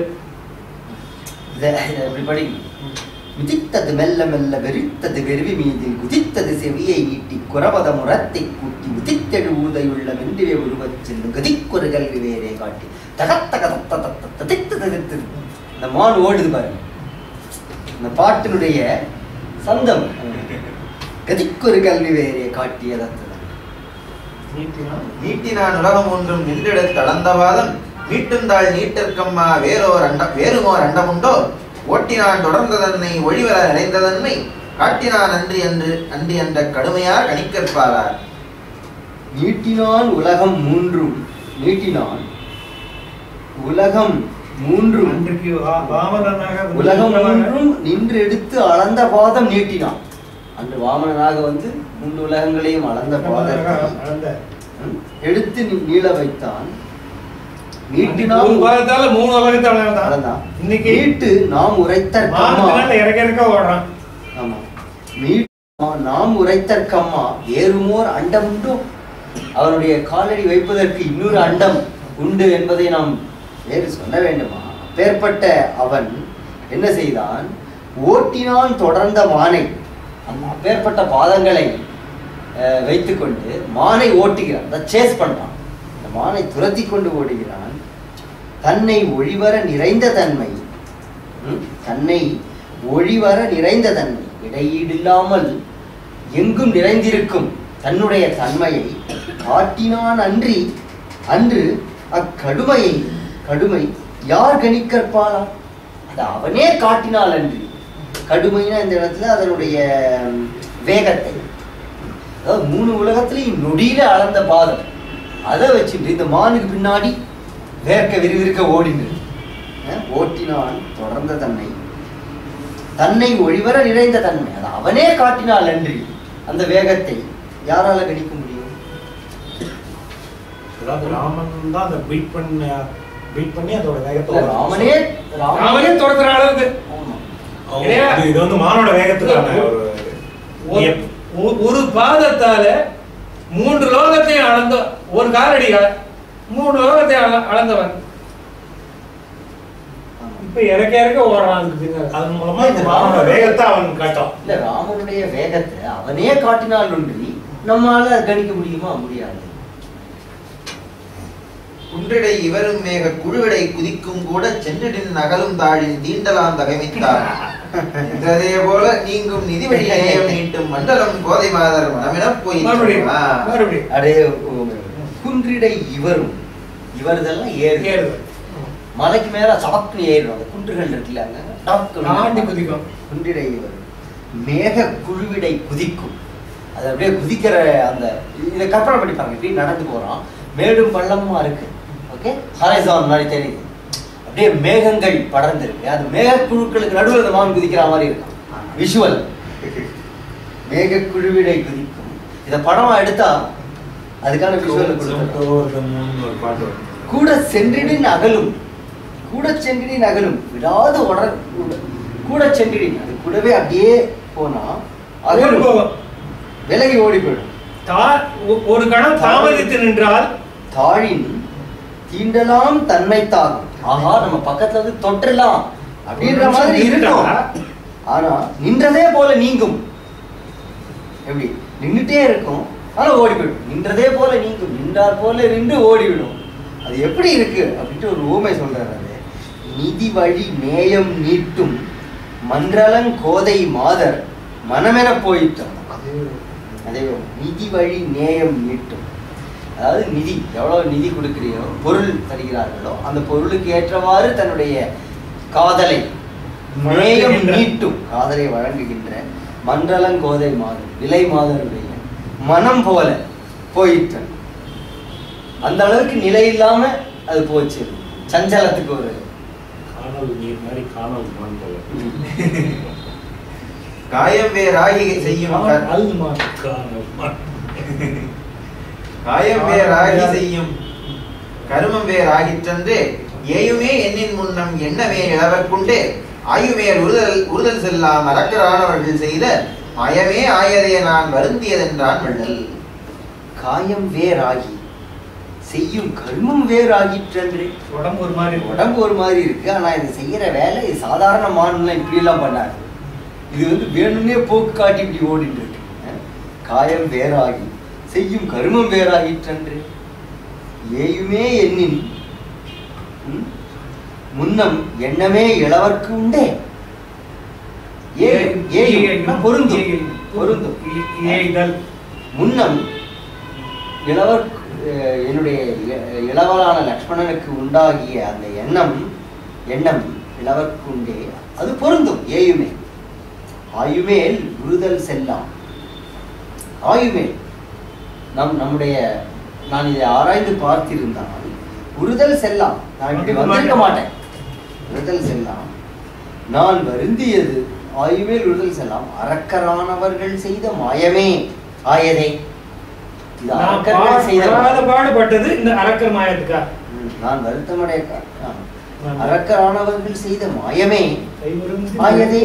A: மிதித்தது மெல்ல மெல்ல வெறித்தது வெறுவி மீதில் குதித்தது செவியை ஈட்டி குரபத முரத்தை கூட்டி உதித்தெழு ஊதையுள்ள மென்றிவே உருவச் செல்லும் கதிக்கொரு கல்வி வேறே காட்டி தகத்தகத்தது. இந்த மான் ஓடுது பாருங்க. இந்த பாட்டினுடைய சந்தம். கதிக்கொரு கல்வி வேறே காட்டியதத்தது.
E: நீட்டினான் உலகம் ஒன்றும் நின்றெடுத்து அளந்தவாதம் மீட்டுந்தாள் நீட்டிற்கம்மா வேறுமோர் அண்டமுண்டோ ஓட்டினான் தொடர்ந்ததன்னை ஒழிவர நிறைந்ததன்மை காட்டினான் அன்றி என்ற கடுமையார் கணிக்கற்பாரார்.
A: நீட்டினான் உலகம் மூன்றும், நீட்டினான் உலகம் மூன்றும், உலகம் மூன்றும் நின்று எடுத்து அளந்த பாதம் நீட்டினான். அன்று வாமனனாக வந்து 3 உலகங்களையும் அளந்த பாதத்தை எடுத்து நீள வைத்தான். நீட்டினான்
B: 3 உலகத்தை அளந்தான். இன்னைக்கு
A: நீட்டு நாம் உரைத்தற்கம்மா வேறுமோர் அண்டம் உண்டோ. அவனுடைய காலடி வைப்பதற்கு இன்னொரு அண்டம் உண்டு என்பதை நாம் வேறு சொல்ல வேண்டுமா? அப்பேற்பட்ட அவன் என்ன செய்தான்? ஓட்டினான் தொடர்ந்த மானை. அந்த அப்பேற்பட்ட பாதங்களை வைத்துக்கொண்டு மானை ஓட்டுகிறான், அதை சேஸ் பண்றான். அந்த மானை துரத்தி கொண்டு ஓடுகிறான். தன்னை ஒழிவர நிறைந்த தன்மை, தன்னை ஒழிவர நிறைந்த தன்மை, இடையீடில்லாமல் எங்கும் நிறைந்திருக்கும் தன்னுடைய தன்மையை காட்டினான். அன்று அக்கடுமையை, கடுமை யார் கணிக்கற்பாளா? அது அவனே காட்டினால் அன்று. கடுமைனா இந்த இடத்துல அதனுடைய வேகத்தை, அதாவது 3 உலகத்திலையும் நொடியில அளந்த பாதம், அதை வச்சுட்டு இந்த மானுக்கு பின்னாடி வேர்க்க விறுவிறுக்க ஓடினது. ஓட்டினான் தொடர்ந்த தன்னை ஒழிவர நிறைந்த தன்மை, அது அவனே காட்டினால் அன்றி அந்த வேகத்தை யாரால கணிக்க முடியும்?
C: ராமன் தான் அந்த பீட் பண்ணி அதோட வேகத்தை
B: ராமனே தொடர்ற அளவுக்கு.
C: இது வந்து மானோட வேகத்துக்கான
B: ஒரு பாதத்தால 3 லோகத்தையும் அளந்த, ஒரு காலடியால 3 லோகத்தையும் அளந்தவன் இப்ப இறக்க ஓடுறான்.
C: அதன் மூலமா இந்த ராமனோட வேகத்தை அவன் காட்டான்.
A: இல்ல, ராமனுடைய வேகத்தை அவனே காட்டினால் ஒன்றி நம்மால கணிக்க முடியுமா? முடியாது.
E: குன்றிடை இவரும் மேக குழுவிடை குதிக்கும் கூட சென்றிடின் நகலும் தாழின் தீண்டலாம் தகமித்தார் என்றதே போல நீங்கும் நிதி வழி நேயம் நீட்டும் மண்டலம் கோதை மாதர் மனமெனப் போய்
A: அடே குன்றிடை இவரும், இவர்தெல்லாம் ஏறு. மலைக்கு மேல சபக்குன்னு ஏறிடும். அந்த குன்றுகள் இருக்குல்ல,
B: தாண்டி குதிக்கும்.
A: குன்றிடை வரும். மேக குழுவிடை குதிக்கும். அது அப்படியே குதிக்கிற அந்த இதை கற்பனை பண்ணிப்பாங்க. இப்படி நடந்து போறோம், மேடும் பள்ளமுமா இருக்கு. ஓகே, ஹாரிசான் மாதிரி தெரியுது. அப்படியே மேகங்கள் படர்ந்து இருக்கு. அது மேக குழுக்களுக்கு நடுவில் இந்த மான் குதிக்கிற மாதிரி இருக்கும். விஷுவல். மேக குழுவிடை குதிக்கும். இதை படமா எடுத்தா அதுக்கான விஷுவல் கொடுத்து கூட சென்றிடின் அகலும், கூட சென்றிடின் அகலும், விடாது கூட சென்றிடின், அது கூடவே அப்படியே போனா அகலும், விலகி ஓடி போயிடும்.
B: ஒரு கணம் தாமதித்து நின்றால்
A: தாழின் தீண்டலாம் தன்னை தாகும். ஆஹா, நம்ம பக்கத்துல வந்து தொற்றலாம் அப்படின்ற மாதிரி இருக்கும். ஆனா நின்றதே போல நீங்கும். எப்படி நின்றுட்டே இருக்கும், ஆனா ஓடி போயிடும். நின்றதே போல நீங்கும், நின்றார் போல நின்று ஓடிவிடும். அது எப்படி இருக்கு அப்படின்ட்டு ஒரு ஊமை சொல்றாரு. நிதி வழி நேயம் நீட்டும் மன்றலங் கோதை மாதர் மனமென போயிட்டோம். அதே நிதி வழி நேயம் நீட்டும், அதாவது நிதி, எவ்வளவு நிதி கொடுக்கிறியோ, பொருள் தருகிறார்களோ அந்த பொருளுக்கு ஏற்றவாறு தன்னுடைய காதலை நேயம் நீட்டும், காதலை வழங்குகின்ற மன்றலங்கோதை மாதர் விலை மாதருடைய மனம் போல போயிட்டு அந்த அளவுக்கு நிலை இல்லாம அது போச்சு. சஞ்சலத்துக்கு ஒரு
C: காணல் நீர் மாதிரி காணல் மான் போல.
E: காயம் வேறாகி செய்யும் காயம் வேறாகி செய்யும் கருமம் வேறாகிற்றென்று ஏயுமே எண்ணின் முன்னம் எண்ணமே இளவற்குண்டே ஆயுமேல் உறுதல் செல்லாம் அரக்கரானவர்கள் செய்த மயமே ஆயதே நான் வருந்தியதென்றான் வள்ளல்.
A: காயம் வேறாகி செய்யும் கர்மம் வேறாகிற்றென்று.
B: உடம்பு ஒரு மாதிரி
A: இருக்கு, ஆனா இது செய்யற வேலை இது சாதாரண மான்லாம் இப்படி எல்லாம் பண்ணாரு. இது வந்து வேணும்னே போக்கு காட்டி இப்படி ஓடிட்டு இருக்கு. காயம் வேறாகி செய்யும் கருமம் வேறாகிற்றென்று ஏயுமே எண்ணின் முன்னம் எண்ணமே இளவர்க்கு உண்டே. பொருந்தும் முன்னம் இளவர் என்னுடைய இளவலான லக்ஷ்மணனுக்கு உண்டாகிய அந்த எண்ணம் இளவர்க்கு உண்டே, அது பொருந்தும். ஏயுமே ஆயுமேல் உறுதல் செல்லாம். ஆயுமேல் நம்முடைய நான் இதை ஆராய்ந்து பார்த்திருந்தான் உறுதல் செல்லாம். நான் இப்படி வந்திருக்க மாட்டேன். உறுதல் செல்லாம் நான் வருந்தியது ஆயுமேல் உறுதல் செல்லாம் அரக்கரானவர்கள் செய்த மாயமே ஆயதே.
B: பாடுபட்டது இந்த அரக்கர் மாயத்துக்கா
A: நான் வருத்தமடைய அரக்கரானவர்கள் செய்த மாயமே ஆயதே.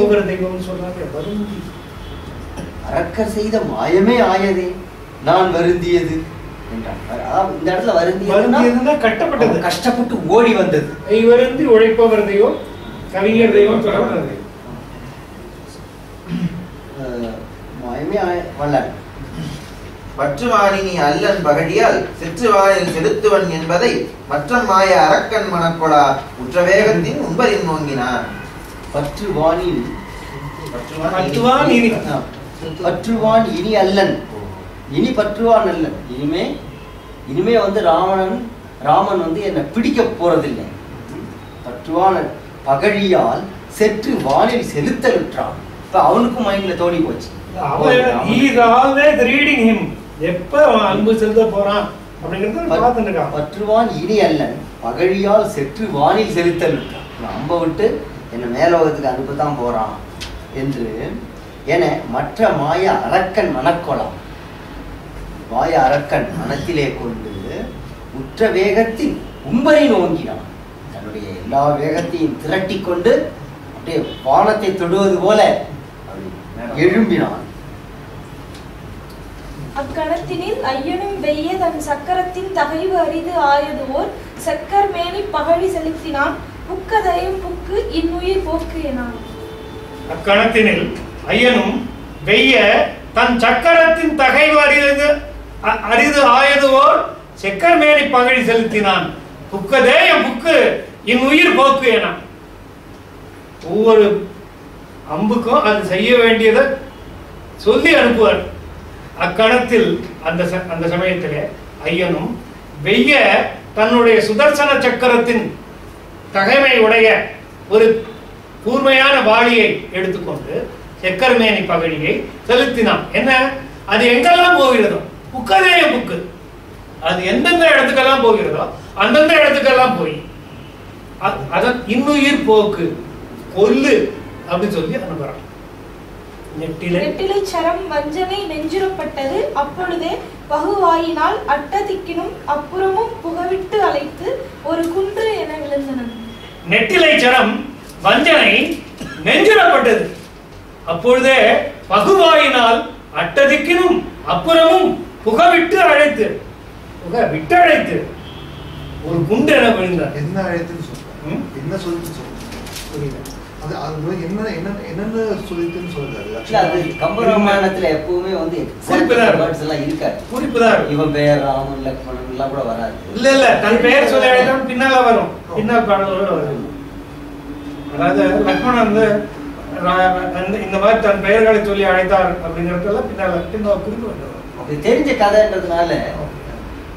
A: அரக்கர் செய்த மாயமே ஆயதே நான் வருந்தியது என்றான். இந்த இடத்துல வருந்தியதுன்னா
B: கட்டப்பட்டது,
A: கஷ்டப்பட்டு ஓடி வந்தது.
B: வருந்தி உழைப்பவர் தெய்வம், கவிஞர் தெய்வம் சொல்றது
A: மாயமே வல்லன்.
E: பற்றுவானினி அல்லன் பகடியால் சிற்றுவானில் செலுத்துவன் என்பதை மற்ற மாய அரக்கன் மனக்கொளா உற்றவேகத்தின் உண்பரின் நோங்கினார்.
A: பற்றுவான் இனி அல்லன், இனி பற்றுவான் அல்லன். இனிமே வந்து ராமன் வந்து என்னை பிடிக்க போறதில்லை. பற்றுவான் பகழியால் செற்று வானில் செலுத்தலுற்றான். இப்ப அவனுக்கும் மைண்ட்ல தோணி போச்சு.
B: எப்ப அன்பு செலுத்த போறான் அப்படிங்கறது.
A: பற்றுவான் இனி அல்லன் பகழியால் செற்று வானில் செலுத்தலுற்றான். அம்ப விட்டு என்ன மேலோகத்துக்கு அனுப்பத்தான் போறான் என்று என மற்ற மாய அரக்கன் மனக்கொலாம். மாய அரக்கன் மனத்திலே கொண்டு உற்ற வேகத்தின் உம்பரை நோங்கினான். தன்னுடைய எல்லா வேகத்தையும் திரட்டி கொண்டு அப்படியே வானத்தை தொடுவது போல எழும்பினான்.
F: அக்கணத்தினில் ஐயனும் வெய்ய தன் சக்கரத்தின் தகைவு அரிது ஆயது ஓர் செக்கர் மேனி பகழி செலுத்தினான் புக்கதயம் புக்கு இன்னுயிர் போக்கு எனான்.
B: அக்கணத்தினில் ஐயனும் வெய்ய தன் சக்கரத்தின் தகைவு அரிது ஆயது ஓர் செக்கர் மேனி பகழி செலுத்தினான் புக்கதேயம் புக்கு இன்னுயிர் போக்கு எனான். ஒவ்வொரு அம்புக்கும் அது செய்ய வேண்டியதை சொல்லி அனுப்புவார். அக்கணத்தில் அந்த சமயத்திலே ஐயனும் வெய்ய தன்னுடைய சுதர்சன சக்கரத்தின் தகைமை உடைய ஒரு கூர்மையான வாளியை எடுத்துக்கொண்டு செக்கர்மேனி பகழியை செலுத்தினான். என்ன அது எங்கெல்லாம் போகிறதோ புக்கதேய புக்கு, அது எந்தெந்த இடத்துக்கெல்லாம் போகிறதோ அந்தந்த இடத்துக்கெல்லாம் போய் அதன் இன்னுயிர் போக்கு கொல்லு அப்படின்னு சொல்லி அனுப்புறான்.
F: நெட்டிலை சரம் வஞ்சனை நெஞ்சுரப்பட்டது. அப்பொழுதே பகுவாயினால் அட்டதிக்கினும் அப்புறமும் புகவிட்டு அழைத்து ஒரு குன்று என விழுந்தனன்.
B: நெட்டிலை சரம் வஞ்சனை நெஞ்சுரப்பட்டது. அப்பொழுதே பகுவாயினால் அட்டதிக்கினும் அப்புறமும் புகவிட்டு அழைத்து ஒரு குண்டு என விழுந்தார்.
D: என்ன அழைத்துன்னு சொல்றாரு, என்ன சொல்லிட்டு சொல்றாரு, அது அது என்னென்ன சொல்லிட்டுன்னு சொல்றாரு.
A: அது கம்பராமாயணத்துல எப்பவுமே வந்து வேர்ட்ஸ் எல்லாம் இருக்காது,
B: குறிப்புதான்.
A: இவன் பெயர் ராமன் லக்ஷ்மணன் எல்லாம் கூட வராது.
B: இல்ல தன் பெயர் சொல்லி அழைத்தான் பின்னால வரும், பின்னால் பாடலோட வரும். அதாவது லக்ஷ்மணன் வந்து இந்த மாதிரி தன் பெயர்களை சொல்லி அழைத்தார் அப்படிங்கறதெல்லாம் பின்னால் குறிப்பு வரும்.
A: அப்படி தெரிஞ்ச கதைன்றதுனால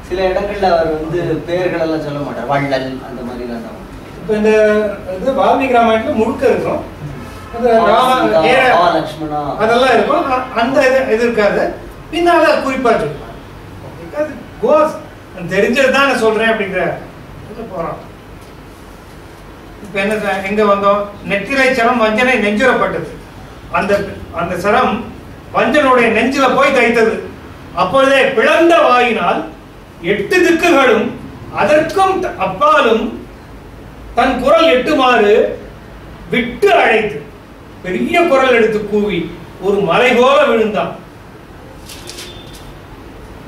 A: சில இடங்கள்ல அவர் வந்து பெயர்கள் எல்லாம் சொல்ல மாட்டார், வள்ளல் அந்த மாதிரி எல்லாம்.
B: இப்ப இந்த இது வால்மீகி ராமாயணத்துல முழுக்க இருக்கும்,
A: லக்ஷ்மணா
B: அதெல்லாம் இருக்கும். அந்த இது இருக்காது, பின்னால குறிப்பா சொல்லுவாங்க. தெரிஞ்சதுதான் நான் சொல்றேன் அப்படிங்கிற போறோம். இப்ப என்ன எங்க வந்தோம்? நெற்றிலை சரம் வஞ்சனை நெஞ்சுரப்பட்டது. அந்த சரம் வஞ்சனுடைய நெஞ்சில போய் தைத்தது. அப்பொழுதே பிளந்த வாயினால் 8 திக்குகளும் அதற்கும் அப்பாலும் தன் குரல் எட்டுமாறு விட்டு அழைத்து பெரிய குரல் எடுத்து கூவி ஒரு மலை போல விழுந்தான்.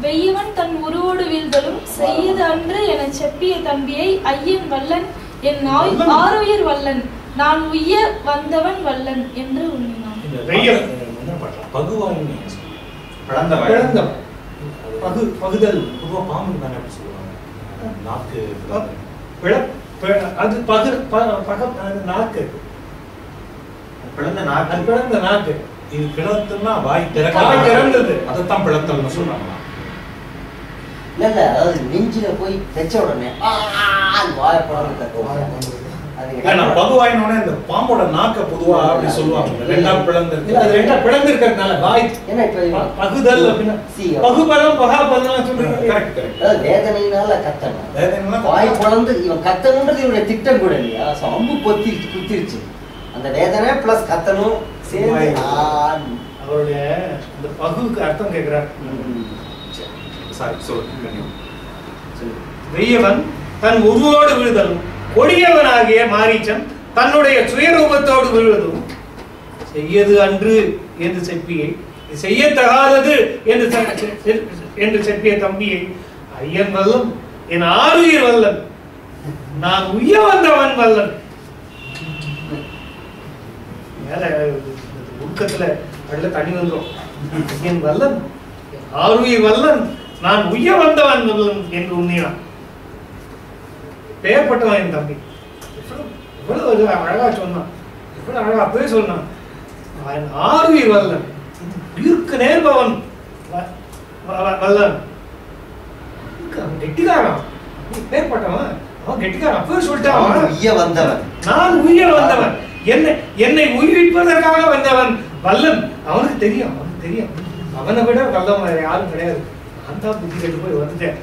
F: வெய்யவன் தன் உருவோடு வீழ்தலும் செய்யது அன்று என செப்பிய தம்பியை ஐயன் வல்லன் என் நாய் ஆறுயிர் வல்லன் நான் உய்ய வந்தவன் வல்லன் என்று உண்ணினான்.
B: பகுதல்
C: பாம்பு தானே அப்படி சொல்லுவாங்க. நாக்கு
B: அது நாக்கு
E: பிளந்த நாக்கு
B: பிளந்த நாக்கு.
C: இது பிளத்துன்னா வாய்
B: திறந்தது,
C: அதைத்தான் பிளத்தல்னு சொல்றாங்க.
A: இல்ல அதாவது நெஞ்சில போய் தைச்ச உடனே வாய பழம்
C: பகுவாயினோட இந்த பாம்போட நாக்க பொதுவா அப்படி சொல்லுவாங்க. ரெண்டா பிளந்து
B: இருக்கிறதுனால வாய் பகுதல் அப்படின்னா பகுபலம் பகாபலம் சொல்றீங்க.
A: வேதனையினால கத்தணும், வாய் பிளந்து இவன் கத்தணுன்றது இவனுடைய திட்டம் கூட இல்லையா. அம்பு குத்திருச்சு, அந்த வேதனை பிளஸ் கத்தணும் சேர்ந்து
B: அவருடைய இந்த பகுவுக்கு அர்த்தம் கேட்கிறார். வெய்யவன் தன் உருவோடு விழுதலும் கொடியவனாகிய மாரீச்சன் தன்னுடைய சுயரூபத்தோடு விழுவதும் செய்யது அன்று என்று செப்பியை செய்யத்தகாதது என்று செப்பிய தம்பியை ஐயன் வல்லன் என் ஆறுயிர் வல்லன் நான் உய்ய வந்தவன் வல்லன். உட்கத்துல அள்ள தண்ணி வந்துடும். ஐயன் வல்லன் ஆறுயிர் வல்லன் நான் உய்ய வந்தவன் வல்லன் என்று உண்ணினான். பெயர்பட்டவன் என் தம்பி. இவ்வளவு அழகா சொன்னான், இவ்வளவு அழகா அப்பவே சொன்னான். ஆறுயிர் வல்லன், உயிருக்கு நேர்பவன் வல்லன். கெட்டிக்காரன், பெயர்பட்டவன், அவன் கெட்டிக்காரன். அப்பவே சொல்லிட்டான், நான் உய்ய வந்தவன், என்னை உயிர்ப்பதற்காக வந்தவன் வல்லன். அவனுக்கு தெரியும், அவனை விட வல்லவன் வேற யாரும் கிடையாது. நான் தான் புத்தி கெட்டு போய் வந்துட்டேன்.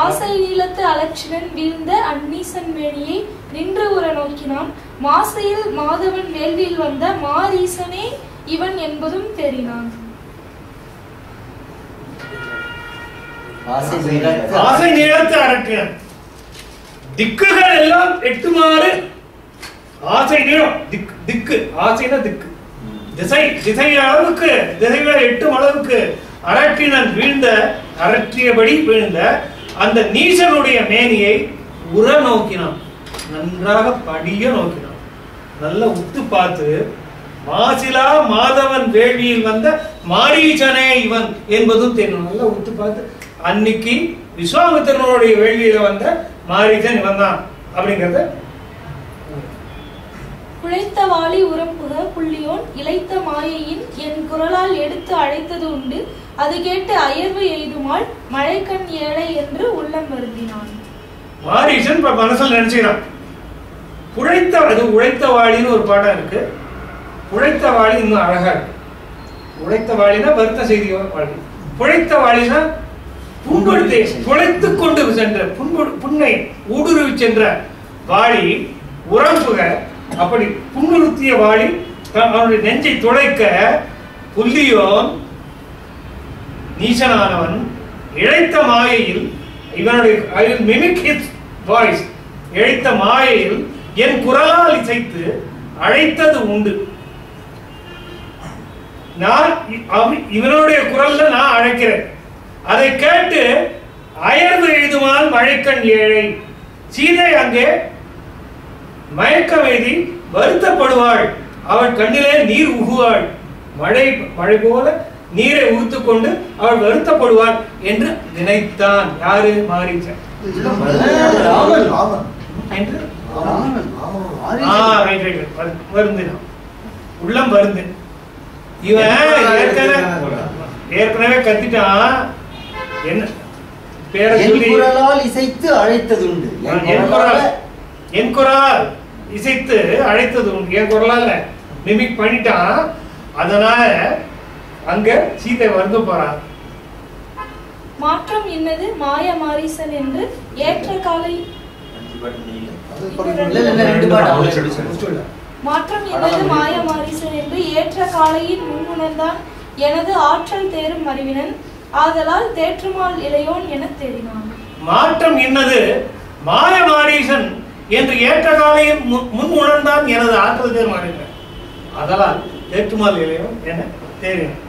F: ஆசை நீளத்து அலட்சினன் வீழ்ந்த அந்நீசன் மேனியை நின்று உற நோக்கினான். மாசையில் மாதவன் வேள்வியில் வந்த மாரீசனே இவன் என்பதும் தெரினான்.
B: ஆசை நீளத்து அரட்டினான். திக்குகள் எல்லாம் எட்டுமாறு ஆசை நீளம் திக்கு ஆசைனா திக்கு திசை அளவுக்கு திசைகளை எட்டும் அளவுக்கு அரட்டினன் அரற்றியபடி வீழ்ந்த அந்த நீசனுடைய மேனியை உற நோக்கினான். நன்றாக படிய நோக்கினான். நல்ல உத்து பார்த்து மாசிலா மாதவன் வேள்வியில் வந்த மாரீசனே இவன் என்பதும் தெரியும். நல்ல உத்து பார்த்து அன்னைக்கு விஸ்வாமித்திரனுடைய வேள்வியில வந்த மாரீசன் இவன் தான் அப்படிங்கறத.
F: குழைத்த வாளி உரம்புக புள்ளியோன் இளைத்த மாயையின் என் குரலால் எடுத்து அழைத்தது உண்டு. அது கேட்டு அயர்வு எய்துமாள் மழைக்கண் ஏழை என்று உள்ளம் வருந்தினான்.
B: மாரீசன் இப்ப மனசுல நினைச்சுக்கிறான். உழைத்த வாளின்னு ஒரு பாடம் இருக்கு. உழைத்த வாளி இன்னும் அழகா இருக்கு. உழைத்த வாளினா வருத்த செய்தி வாளி. புழைத்த வாளினா புண்படுத்தி துளைத்து கொண்டு சென்ற புண்ணை ஊடுருவி சென்ற வாளி உறம்புக. அப்படி புண்ணுறுத்திய வாளி அவனுடைய நெஞ்சை துளைக்க புள்ளியோன் நீசனானவன் இழைத்த மாயையில் இவனுடைய மிமிக் ஹிஸ் வாய்ஸ் இழைத்த மாயையில் என் குரலால் இசைத்து அழைத்தது உண்டு. நான் இவனுடைய குரல்ல நான் அழைக்கிறேன். அதை கேட்டு அயர்வு எழுதுமான் மழைக்கண் ஏழை. சீதை அங்கே மயக்கம் எய்தி வருத்தப்படுவாள். அவள் கண்ணிலே நீர் உகுவாள். மழை போல நீரை உறுத்து கொண்டு அவள் வருத்தப்படுவாள் என்று நினைத்தான். யாரு? மாரீசன். உள்ளம் வருந்து. இவன் ஏற்கனவே கத்திட்டான். என்ன பேரை சொல்லி
A: இசைத்து அழைத்தது உண்டு.
B: என் குரலால் இசைத்து அழைத்தது உண்டு. என் குரலால மிமிக் பண்ணிட்டான். அதனால அங்க சீதை வந்து போறான்.
F: மாற்றம் என்னது மாய மாரீசன் என்று ஏற்ற காலை மாற்றம் என்னது மாய மாரீசன் என்று ஏற்ற காலையின் முன்னுணர்ந்தான் எனது ஆற்றல் தேரும் அறிவினன் ஆதலால் தேற்றுமால் இளையோன் என தெரினான்.
B: மாற்றம் என்னது மாய மாரீசன் என்று ஏற்ற காலையின் முன் உணர்ந்தான் எனது ஆற்றல் தேரும் அறிவினன் ஆதலால் தேற்றுமால் இளையோன் என தெரினான்.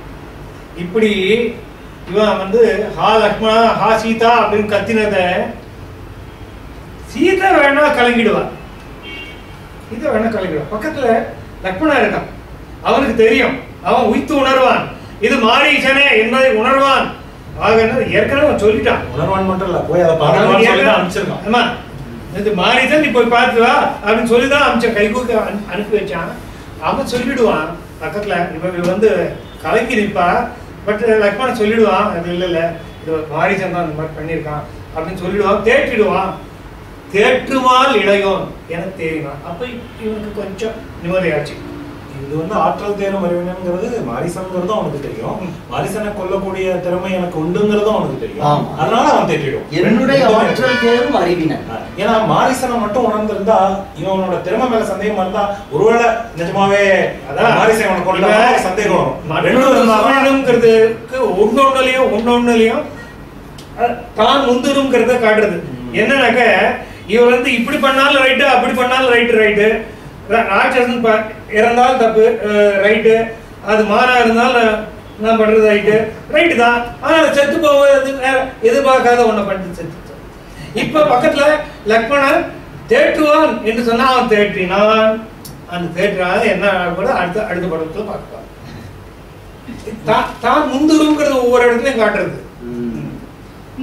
B: இப்படி இவன் வந்து ஹா லக்ஷ்மணா ஹா சீதா அப்படின்னு கத்தினத சீதை வேணா கலங்கிடுவான். சீதை வேணா கலங்கிடுவான். பக்கத்துல லக்ஷ்மணா இருக்கான். அவனுக்கு தெரியும். அவன் உய்த்து உணர்வான். இது மாரீசனே என்பதை உணர்வான். ஏற்கனவே சொல்லிட்டான்.
C: உணர்வான் மட்டும் இல்ல, போய் அதை பார்த்து
B: ஆமா, இது மாரீசன் நீ போய் பார்த்து வா அப்படின்னு சொல்லிதான் அமிச்சான். கைகூக்கு அனுப்பி வச்சான். அவன் சொல்லிடுவான் பக்கத்துல. இவன் வந்து கலங்கி நிற்பா. பட் லக்ஷ்மணன் சொல்லிடுவான், அது இல்ல இது மாரீசன் தான் இந்த மாதிரி பண்ணியிருக்கான் அப்படின்னு சொல்லிடுவான். தேற்றிடுவான். தேற்றுமால் இளையோன் என தெரியுவான். அப்ப இவனுக்கு கொஞ்சம் நிம்மதியாச்சு.
C: இது வந்து ஆற்றல் தேரும் அறிவினங்கிறது மாரிசன்ங்கிறது அவனுக்கு தெரியும். மாரிசனை கொல்லக்கூடிய திறமை எனக்கு உண்டுங்கிறதும் அவனுக்கு தெரியும். அதனால அவன் தேற்றிடுவான்.
A: என்னுடைய ஆற்றல் தேரும் அறிவினன்.
C: ஏன்னா மாரிசனை மட்டும் உணர்ந்திருந்தா இவனோட திறமை மேல சந்தேகமா இருந்தா ஒருவேளை நிஜமாவே மாரிசன் அவனை கொல்ல சந்தேகம்
B: வரும். ஒன்னொன்னுலயும் தான் முந்துருங்கிறத காட்டுறது. என்னன்னாக்க இவர் வந்து இப்படி பண்ணாலும் ரைட்டு, அப்படி பண்ணாலும் ரைட்டு. ராட்சசன் இறந்தாலும் தப்பு ரைட்டு, அது மாறா இருந்தாலும் நான் பண்றது ரைட்டு தான். ஆனா செத்து போவது எதிர்பார்க்காத ஒண்ண பண்ணிட்டு செத்து. இப்ப பக்கத்துல லக்ஷ்மணன் தேற்றுவான் என்று சொன்னா அவன் தேற்றினான். அந்த தேற்றாத என்ன கூட அடுத்த படத்துல பார்க்கலாம். தான் முந்துருங்கிறது ஒவ்வொரு இடத்துலயும் காட்டுறது.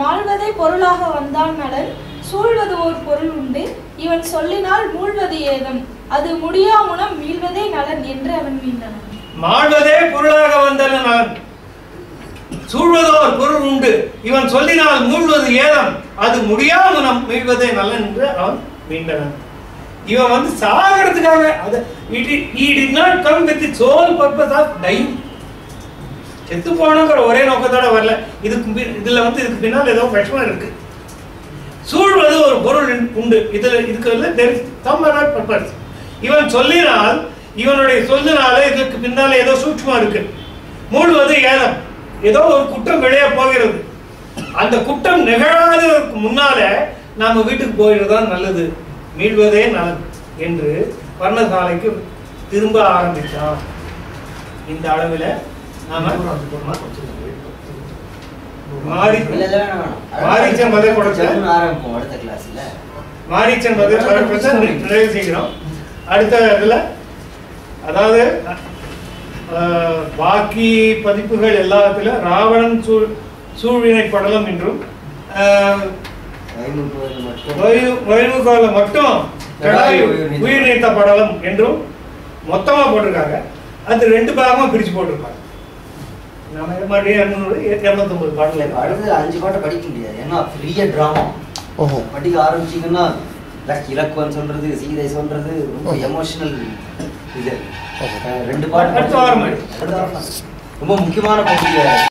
F: மாழ்வதை பொருளாக வந்தான் நலன் சூழ்வது ஓர் பொருள் உண்டு இவன் சொல்லினால் மூழ்வது ஏதம் அது முடியா முனம் மீள்வதே நலன் என்று அவன் மீண்டான்.
B: மாழ்வதே பொருளாக வந்தன நலன் சூழ்வதோர் பொருள் உண்டு இவன் சொல்லினால் மூழ்வது ஏதம் அது முடியா முனம் மீள்வதே நலன் என்று அவன் மீண்டான். இவன் வந்து சாகிறதுக்காக he did not come with the sole purpose of dying. செத்து போனங்கிற ஒரே நோக்கத்தோட வரல. இதுல வந்து இதுக்கு பின்னால் ஏதோ விஷயம் இருக்கு. சூழ்வது ஒரு பொருள் உண்டு. இதுக்கு பர்பஸ். இவன் சொல்லினால் இவனுடைய சொல்லினால இதுக்கு பின்னால ஏதோ சூட்சமா இருக்கு. மூழ்வது ஏதம் ஏதோ ஒரு குற்றம் விளைய போகிறது. அந்த குற்றம் நிகழாததற்கு முன்னால நாம வீட்டுக்கு போயிடுறதுதான் நல்லது, மீள்வதே நலன் என்று பர்ணசாலைக்கு திரும்ப ஆரம்பிச்சான். இந்த அளவில் நாம மாரீச்சன் பதை நிறைவு செய்கிறோம். அடுத்த இதுல அதாவது பாக்கி பதிப்புகள் எல்லாத்துல ராவணன் சூழ்வினை படலம் என்றும் வயலுகால மட்டும் உயிர் நீத்த படலம் என்றும் மொத்தமா போட்டிருக்காங்க. அது 2 பாகமா பிரிச்சு போட்டிருக்காங்க. நம்ம மறுபடியும் 250 பாடல
A: அடுத்து 5 பாட்டை படிக்க முடியாது. ஏன்னா பெரிய டிராமா.
D: ஓஹோ.
A: படிக்க ஆரம்பிச்சீங்கன்னா இலக்குவன் சொல்றது, சீதை சொல்றது ரொம்ப எமோஷனல். இது 2 பாட்டு
B: அடுத்த வாரம்
A: ரொம்ப முக்கியமான பகுதியை